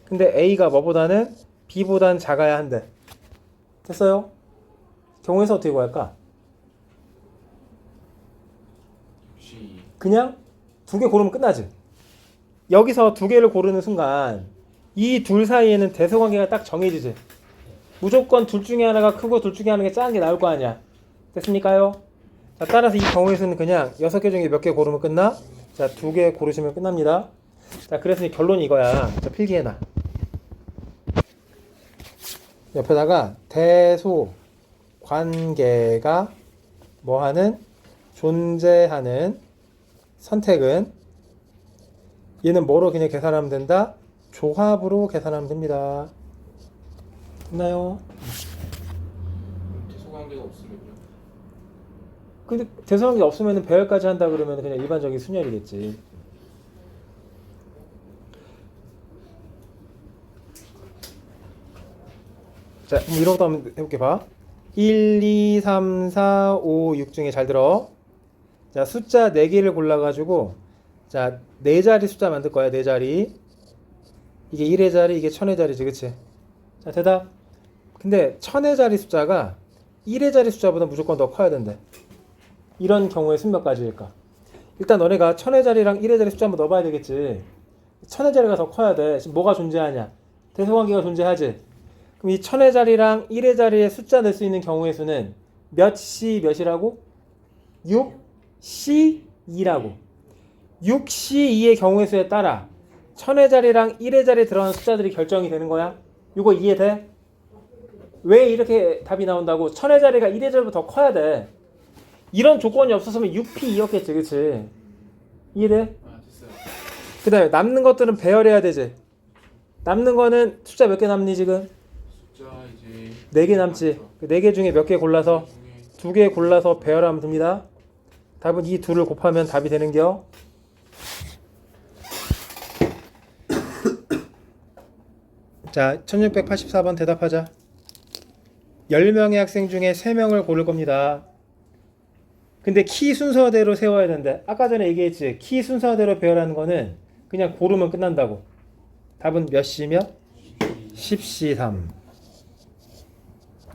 근데 A가 뭐보다는 B보단 작아야 한대. 됐어요? 경우에서 어떻게 구할까? C 그냥 2개 고르면 끝나지. 여기서 2개를 고르는 순간 이 둘 사이에는 대소관계가 딱 정해지지. 무조건 둘 중에 하나가 크고 둘 중에 하나가 작은 게 나올 거 아니야. 됐습니까요? 자, 따라서 이 경우에서는 그냥 6개 중에 몇 개 고르면 끝나? 자, 2개 고르시면 끝납니다. 자, 그래서 이 결론이 이거야. 자, 필기해놔. 옆에다가 대소 관계가 뭐하는? 존재하는 선택은 얘는 뭐로 그냥 계산하면 된다? 조합으로 계산하면 됩니다. 됐나요? 대소관계가 없으면요? 근데 대소관계 없으면 배열까지 한다 그러면 그냥 일반적인 순열이겠지. 자, 그럼 이런 것도 한번 해볼게. 봐. 1, 2, 3, 4, 5, 6 중에 잘 들어. 자, 숫자 4개를 골라가지고 자, 4자리 숫자 만들 거야. 4자리. 이게 1의 자리, 이게 1000의 자리지, 그치? 자, 대답. 근데 1000의 자리 숫자가 1의 자리 숫자보다 무조건 더 커야 된대. 이런 경우에 순 몇 가지일까? 일단 너네가 1000의 자리랑 1의 자리 숫자 한번 넣어봐야 되겠지. 1000의 자리가 더 커야 돼. 지금 뭐가 존재하냐? 대소관계가 존재하지. 그럼 이 1000의 자리랑 1의 자리에 숫자 낼 수 있는 경우의 수는 몇 C 몇이라고? 6C2라고. 6C2의 경우의 수에 따라 1000의 자리랑 1의 자리에 들어가는 숫자들이 결정이 되는 거야. 이거 이해돼? 왜 이렇게 답이 나온다고? 1000의 자리가 1의 자리보다 더 커야 돼. 이런 조건이 없었으면 6P2였겠지, 그치? 이해돼? 아 됐어요. 그 다음에 남는 것들은 배열해야 되지. 남는 거는 숫자 몇 개 남니 지금? 숫자 이제 4개 남지. 그 4개 중에 몇 개 골라서 중에 2개 골라서 배열하면 됩니다. 답은 이 둘을 곱하면 답이 되는겨. 자, 1684번 대답하자. 10명의 학생 중에 3명을 고를 겁니다. 근데 키 순서대로 세워야 되는데 아까 전에 얘기했지. 키 순서대로 배열하는 거는 그냥 고르면 끝난다고. 답은 몇 C며? 10C3.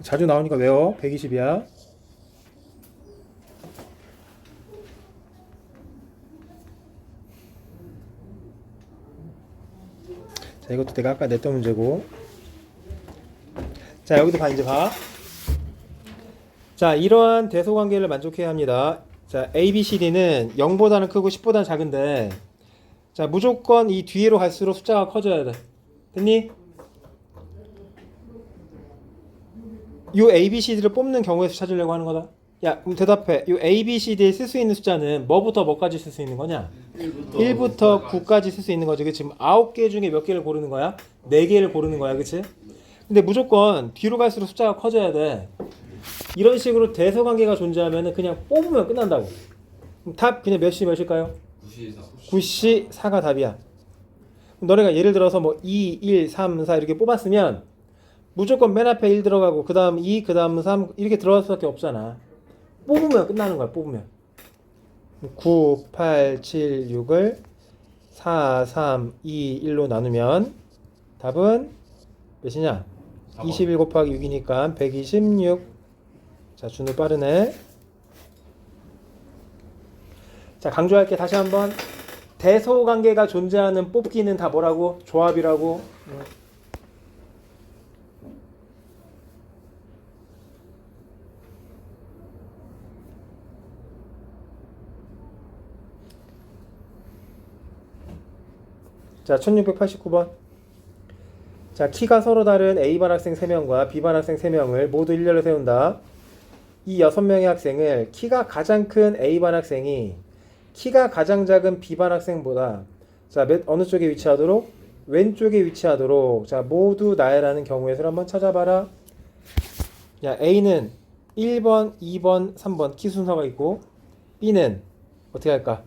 자주 나오니까 외워. 120이야. 자, 이것도 내가 아까 냈던 문제고. 자, 여기도 봐, 이제 봐. 자, 이러한 대소관계를 만족해야 합니다. 자, A, B, C, D는 0보다는 크고 10보다는 작은데 자, 무조건 이 뒤로 갈수록 숫자가 커져야 돼. 됐니? 요 A, B, C, D를 뽑는 경우에서 찾으려고 하는 거다. 야, 그럼 대답해. 요 A, B, C, D에 쓸 수 있는 숫자는 뭐부터 뭐까지 쓸 수 있는 거냐? 1부터 9까지 쓸 수 있는 거지. 그치? 지금 9개 중에 몇 개를 고르는 거야? 4개를 고르는 거야. 그치? 근데 무조건 뒤로 갈수록 숫자가 커져야 돼. 이런 식으로 대소관계가 존재하면 그냥 뽑으면 끝난다고. 그럼 답 그냥 몇이 몇일까요? 94. 94가 답이야. 그럼 너네가 예를 들어서 뭐 2, 1, 3, 4 이렇게 뽑았으면 무조건 맨 앞에 1 들어가고 그 다음 2, 그 다음 3 이렇게 들어갈 수밖에 없잖아. 뽑으면 끝나는 거야. 뽑으면 9, 8, 7, 6을 4, 3, 2, 1로 나누면 답은 몇이냐? 21 곱하기 6이니까 126. 자, 준우 빠르네. 자, 강조할게. 다시 한번. 대소관계가 존재하는 뽑기는 다 뭐라고? 조합이라고. 자, 1689번. 자, 키가 서로 다른 A반 학생 3명과 B반 학생 3명을 모두 일렬로 세운다. 이 6명의 학생을 키가 가장 큰 A반 학생이 키가 가장 작은 B반 학생보다 자, 어느 쪽에 위치하도록? 왼쪽에 위치하도록. 자, 모두 나열하는 경우의 수를 한번 찾아봐라. 야, A는 1번, 2번, 3번 키 순서가 있고 B는 어떻게 할까?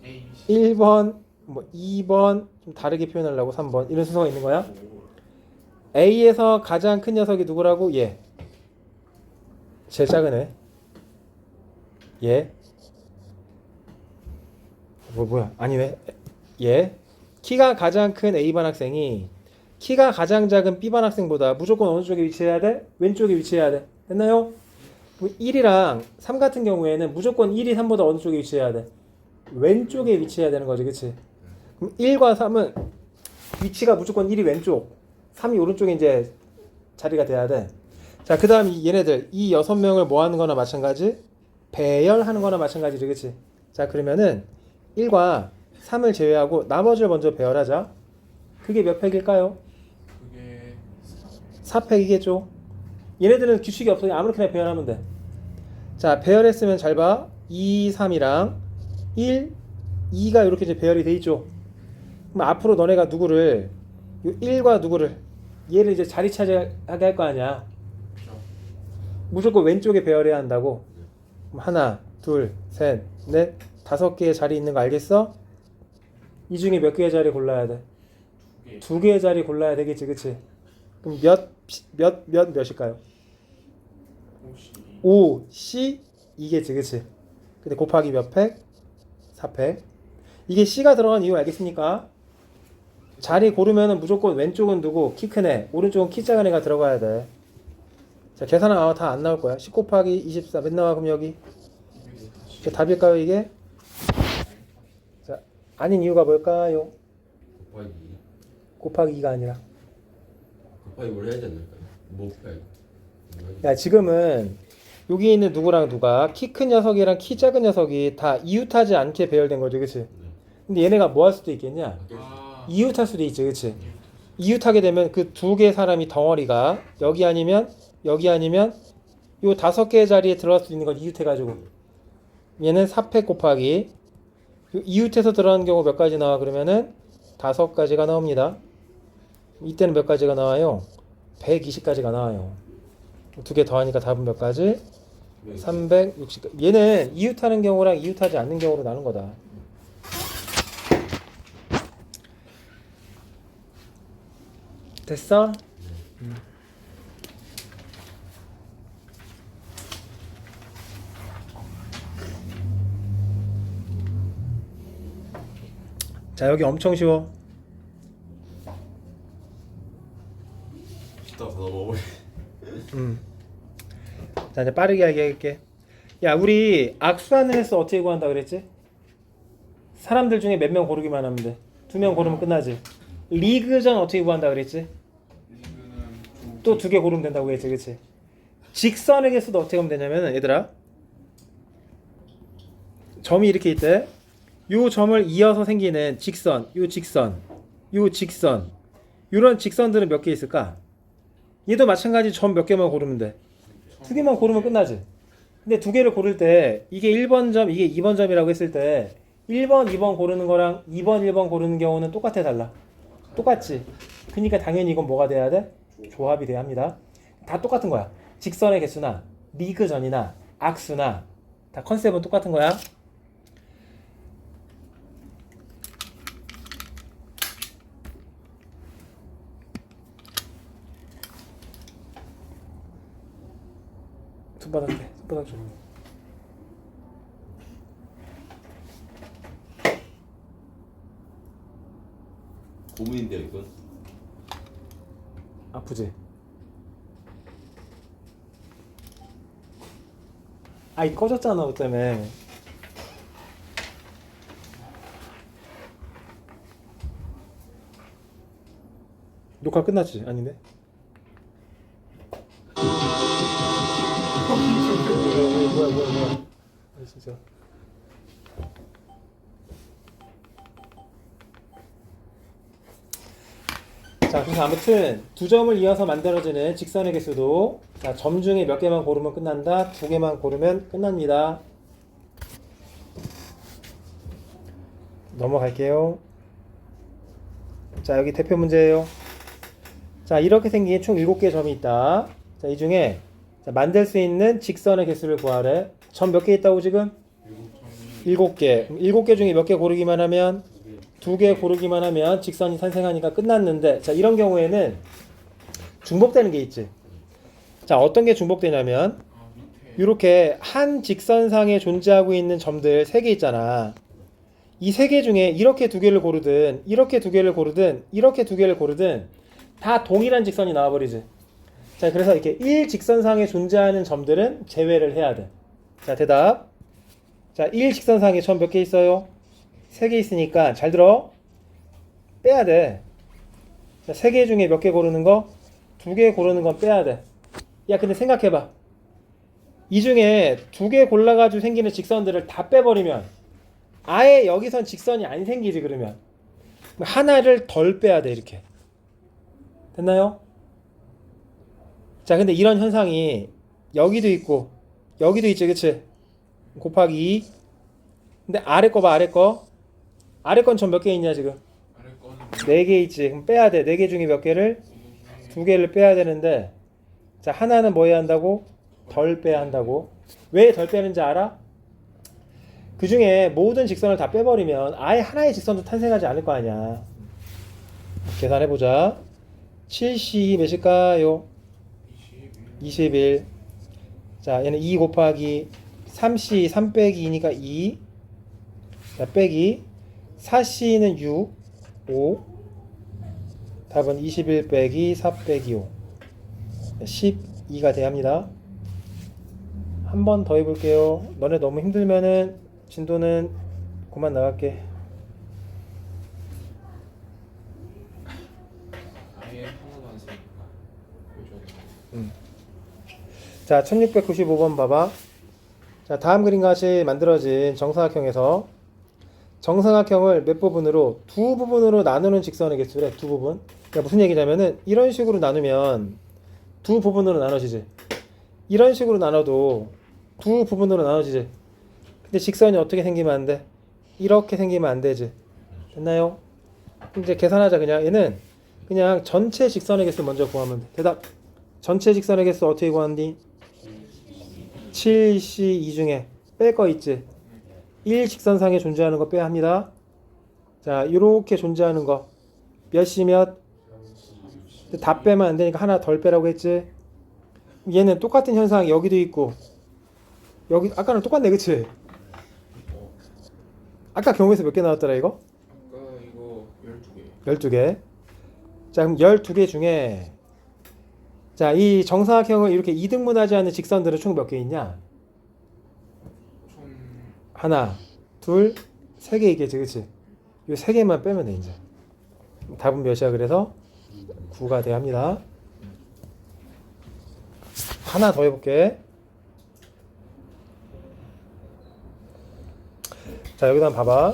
A, B, C. 1번, 뭐 2번 좀 다르게 표현하려고 3번 이런 순서가 있는 거야. A에서 가장 큰 녀석이 누구라고? 얘. 제일 작은 애. 얘. 뭐야? 아니네. 얘. 키가 가장 큰 A반 학생이 키가 가장 작은 B반 학생보다 무조건 어느 쪽에 위치해야 돼? 왼쪽에 위치해야 돼. 됐나요? 1이랑 3 같은 경우에는 무조건 1이 3보다 어느 쪽에 위치해야 돼? 왼쪽에 위치해야 되는 거지. 그치? 그럼 1과 3은 위치가 무조건 1이 왼쪽, 3이 오른쪽에 이제 자리가 돼야 돼. 자, 그 다음 얘네들 이 6명을 뭐 하는 거나 마찬가지? 배열하는 거나 마찬가지지. 그치? 자, 그러면은 1과 3을 제외하고 나머지를 먼저 배열하자. 그게 몇 팩일까요? 그게 4팩이겠죠. 얘네들은 규칙이 없으니 아무렇게나 배열하면 돼. 자, 배열했으면 잘 봐. 2, 3이랑 1, 2가 이렇게 이제 배열이 돼 있죠. 그럼 앞으로 너네가 누구를 요 1과 누구를 얘를 이제 자리 차지하게 할 거 아니야. 무조건 왼쪽에 배열해야 한다고. 그럼 하나, 둘, 셋, 넷, 5개의 자리 있는 거 알겠어? 이 중에 몇 개의 자리 골라야 돼? 2개의 자리 골라야 되겠지, 그치? 그럼 몇일까요? 5, C, 이게지, 그치? 근데 곱하기 몇 팩? 4팩. 이게 C가 들어간 이유 알겠습니까? 자리 고르면은 무조건 왼쪽은 누구? 키 큰 애, 오른쪽은 키 작은 애가 들어가야 돼. 자, 계산은 아마 다 안 나올 거야. 10 곱하기 24, 몇 나와? 그럼 여기? 자, 답일까요, 이게? 자, 아닌 이유가 뭘까요? 곱하기 곱하기 2가 아니라. 곱하기 뭘 해야지 않을까요? 뭐 곱하기. 야, 지금은 여기 있는 누구랑 누가 키 큰 녀석이랑 키 작은 녀석이 다 이웃하지 않게 배열된 거지, 그치? 근데 얘네가 뭐 할 수도 있겠냐? 아, 이웃할 수도 있지, 그치? 이웃하게 되면 그 2개 사람이 덩어리가 여기 아니면 여기 아니면 요 5개의 자리에 들어갈 수 있는 건 이웃해가지고 얘는 4팩 곱하기 요 이웃해서 들어가는 경우 몇 가지 나와? 그러면은 5가지가 나옵니다. 이때는 몇 가지가 나와요? 120가지가 나와요. 2개 더하니까 답은 몇 가지? 360. 얘는 이웃하는 경우랑 이웃하지 않는 경우로 나눈 거다. 됐어? 자, 여기 엄청 쉬워. 쉽다고 다 넘어버려. 자, 이제 빠르게 얘기할게. 야, 우리 악수하는 횟수 어떻게 구한다 그랬지? 사람들 중에 몇 명 고르기만 하면 돼. 2명 고르면 끝나지. 리그전 어떻게 구한다 그랬지? 리그는 또 2개 고르면 된다고 했지, 그치? 직선의 개수도 어떻게 하면 되냐면 얘들아, 점이 이렇게 있대. 요 점을 이어서 생기는 직선, 요 직선, 요 직선, 요런 직선들은 몇 개 있을까? 얘도 마찬가지 점 몇 개만 고르면 돼. 두 개만 고르면 끝나지. 근데 두 개를 고를 때 이게 1번 점, 이게 2번 점이라고 했을 때 1번, 2번 고르는 거랑 2번, 1번 고르는 경우는 똑같아 달라? 똑같지. 그러니까 당연히 이건 뭐가 돼야 돼? 조합이 돼야 합니다. 다 똑같은 거야. 직선의 개수나 리그전이나 악수나 다 컨셉은 똑같은 거야. 손바닥 대, 손바닥 좀. 고문인데요 이건. 아프지? 아이 꺼졌잖아 너 때문에. 녹화 끝났지? 아닌데? 뭐야 아 진짜. 자, 그래서 아무튼 두 점을 이어서 만들어지는 직선의 개수도 자, 점 중에 몇 개만 고르면 끝난다. 두 개만 고르면 끝납니다. 넘어갈게요. 자, 여기 대표 문제예요. 자, 이렇게 생긴 총 7개의 점이 있다. 자, 이 중에 자, 만들 수 있는 직선의 개수를 구하래. 점 몇 개 있다고 지금? 7개. 7개 중에 몇 개 고르기만 하면 2개 고르기만 하면 직선이 탄생하니까 끝났는데, 자, 이런 경우에는 중복되는 게 있지. 자, 어떤 게 중복되냐면 이렇게 한 직선상에 존재하고 있는 점들 3개 있잖아. 이 3개 중에 이렇게 2개를 고르든 이렇게 2개를 고르든 이렇게 2개를 고르든 다 동일한 직선이 나와버리지. 자, 그래서 이렇게 1직선상에 존재하는 점들은 제외를 해야 돼. 자, 대답. 자, 1직선상에 점 몇 개 있어요? 3개 있으니까 잘 들어. 빼야 돼. 자, 3개 중에 몇 개 고르는 거? 2개 고르는 건 빼야 돼. 야, 근데 생각해봐. 이 중에 2개 골라가지고 생기는 직선들을 다 빼버리면 아예 여기선 직선이 안 생기지. 그러면 하나를 덜 빼야 돼. 이렇게 됐나요? 자, 근데 이런 현상이 여기도 있고 여기도 있지. 그치? 곱하기 2. 근데 아래 거 봐. 아래 거. 아래 건 점 몇 개 있냐 지금? 아래 거는 4개 있지. 그럼 빼야 돼. 4개 중에 몇 개를? 2개를 빼야 되는데, 자, 하나는 뭐 해야 한다고? 덜 빼야 한다고. 왜 덜 빼는지 알아? 그 중에 모든 직선을 다 빼버리면 아예 하나의 직선도 탄생하지 않을 거 아니야. 계산해보자. 7C 몇일까요? 21. 자, 얘는 2 곱하기 3C 3 빼기 2니까 2. 자, 빼기 4C는 6 5. 답은 21 빼기 4 빼기 5 12가 돼야 합니다. 한 번 더 해볼게요. 너네 너무 힘들면은 진도는 그만 나갈게. 아예 하나도 안 쓰니까 요즘 자, 1695번 봐봐. 자, 다음 그림과 같이 만들어진 정사각형에서 정사각형을 몇 부분으로? 두 부분으로 나누는 직선의 개수래. 두 부분. 그러니까 무슨 얘기냐면은 이런 식으로 나누면 두 부분으로 나눠지지. 이런 식으로 나눠도 두 부분으로 나눠지지. 근데 직선이 어떻게 생기면 안 돼? 이렇게 생기면 안 되지. 됐나요? 이제 계산하자. 그냥 얘는 그냥 전체 직선의 개수 먼저 구하면 돼. 대답. 전체 직선의 개수 어떻게 구하는디? 7C 이 중에 뺄 거 있지. 1직선상에 존재하는 거 빼야 합니다. 자, 이렇게 존재하는 거 몇 C 몇? 다 빼면 안 되니까 하나 덜 빼라고 했지. 얘는 똑같은 현상 여기도 있고 여기 아까랑 똑같네. 그치? 아까 경우에서 몇 개 나왔더라 이거? 아까 이거 12개 12개. 자, 그럼 12개 중에 자, 이 정사각형을 이렇게 이등분하지 않는 직선들은 총 몇 개 있냐? 총 하나, 둘, 세 개 있겠지. 그치? 이 세 개만 빼면 돼. 이제 답은 몇이야? 그래서 9가 돼야 합니다. 하나 더 해볼게. 자, 여기다 한번 봐봐.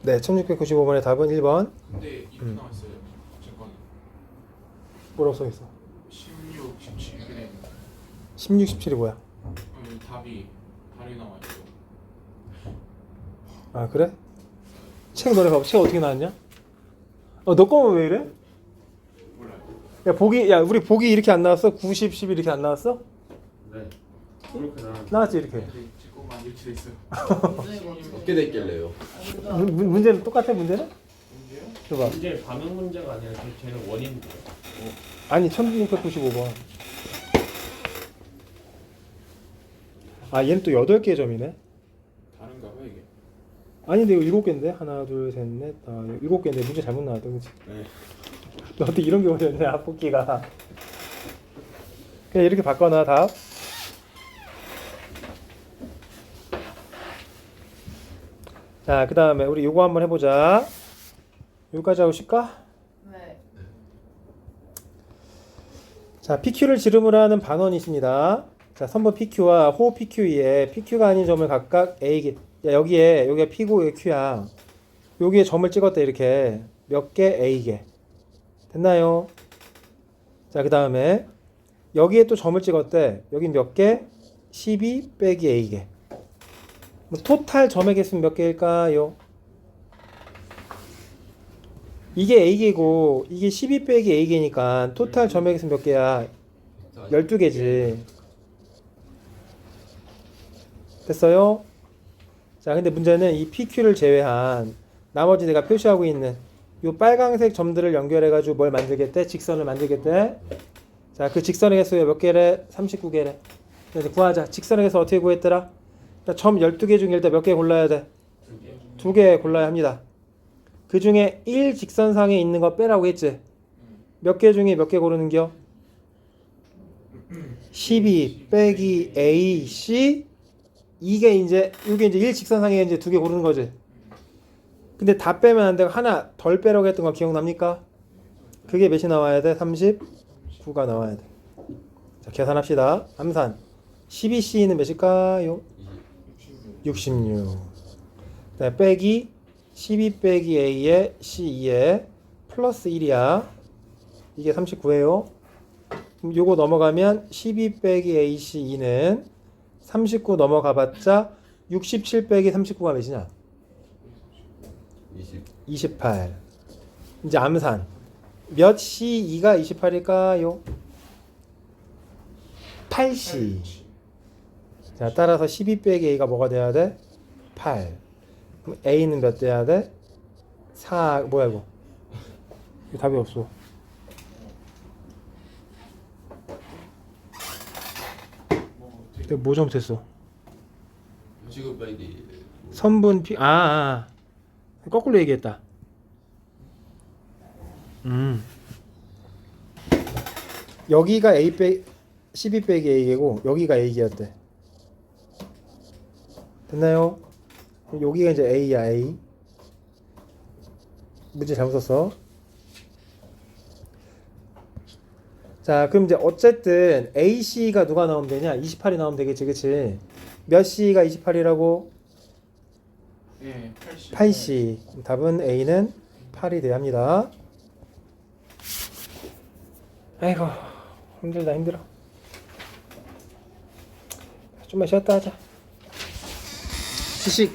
네, 1695번의 답은 1번. 근데 2분 남았어요. 잠깐. 뭐라고 써있어? 16, 17 이렇게 되는 16, 17이 뭐야? 답이 다르게 나와있어. 아 그래? 책 너네 봐봐. 책 어떻게 나왔냐? 너 거면 왜 이래? 몰라요. 야 우리 보기 이렇게 안 나왔어? 90, 10 이렇게 안 나왔어? 네. 그렇게 나왔지 이렇게. 근데 제 것만 이렇게 돼 있어요. 어떻게 됐길래요? 문제는 똑같아 문제는? 문제요? 줘봐. 문제 반응 문제가 아니라 쟤는 원인이에요. 아니 1695번. 아 얘는 또 8개의 점이네. 다른가 봐 이게. 아니 근데 이거 7개인데? 하나 둘셋넷 7개인데 문제 잘못 나왔다 그치? 네. 너 어떻게 이런 게 오셨냐 뽑기가. 그냥 이렇게 바꿔놔 답. 자 그 다음에 우리 요거 한번 해보자. 여기까지 하고 싶까? 네. 자 PQ를 지름으로 하는 반원이 있습니다. 자 선분 PQ와 호 PQ에 PQ가 아닌 점을 각각 A 여기가 P고 여기 Q야. 여기에 점을 찍었대 이렇게 몇 개 A개 됐나요? 자 그 다음에 여기에 또 점을 찍었대. 여기 몇 개? 12 빼기 A개. 토탈 점의 개수는 몇 개일까요? 이게 A개고 이게 12 빼기 A개니까 토탈 점의 개수는 몇 개야? 12개지. 됐어요? 자 근데 문제는 이 PQ를 제외한 나머지 내가 표시하고 있는 이 빨강색 점들을 연결해 가지고 뭘 만들겠대? 직선을 만들겠대. 자 그 직선의 개수가 몇 개래? 39개래. 그래서 구하자. 직선의 개수 어떻게 구했더라? 점 12개 중에 일단 몇 개 골라야 돼? 2개 골라야 합니다. 그 중에 1 직선상에 있는 거 빼라고 했지? 몇 개 중에 몇 개 고르는겨? 12 빼기 AC 이게 이제 1 직선상에 이제 2개 고르는 거지. 근데 다 빼면 안 되고 하나 덜 빼라고 했던 거 기억납니까? 그게 몇이 나와야 돼? 39가 나와야 돼. 자, 계산합시다. 암산 12C는 몇일까요? 66. 네, 빼기 12 빼기 A에 C2에 플러스 1이야. 이게 39예요. 그럼 요거 넘어가면 12 빼기 AC2는 39 넘어가봤자 67 빼기 39가 몇이냐? 28. 이제 암산. 몇 C2가 28일까요? 8C. 자, 따라서 12 빼기 A가 뭐가 돼야 돼? 8. 그럼 A는 몇 돼야 돼? 4. 뭐야 이거? 이거 답이 없어. 내가 뭐 잘못했어? 지금 빨리 선분 P 거꾸로 얘기했다. 여기가 A 빼 12 빼기 A이고 여기가 A였대. 됐나요? 여기가 이제 A야 A. 문제 잘못 썼어. 자 그럼 이제 어쨌든 AC가 누가 나오면 되냐? 28이 나오면 되겠지 그치? 몇 C가 28이라고? 예, 8C. 답은 A는 8이 돼야 합니다. 아이고 힘들다 힘들어. 좀만 쉬었다 하자. 지식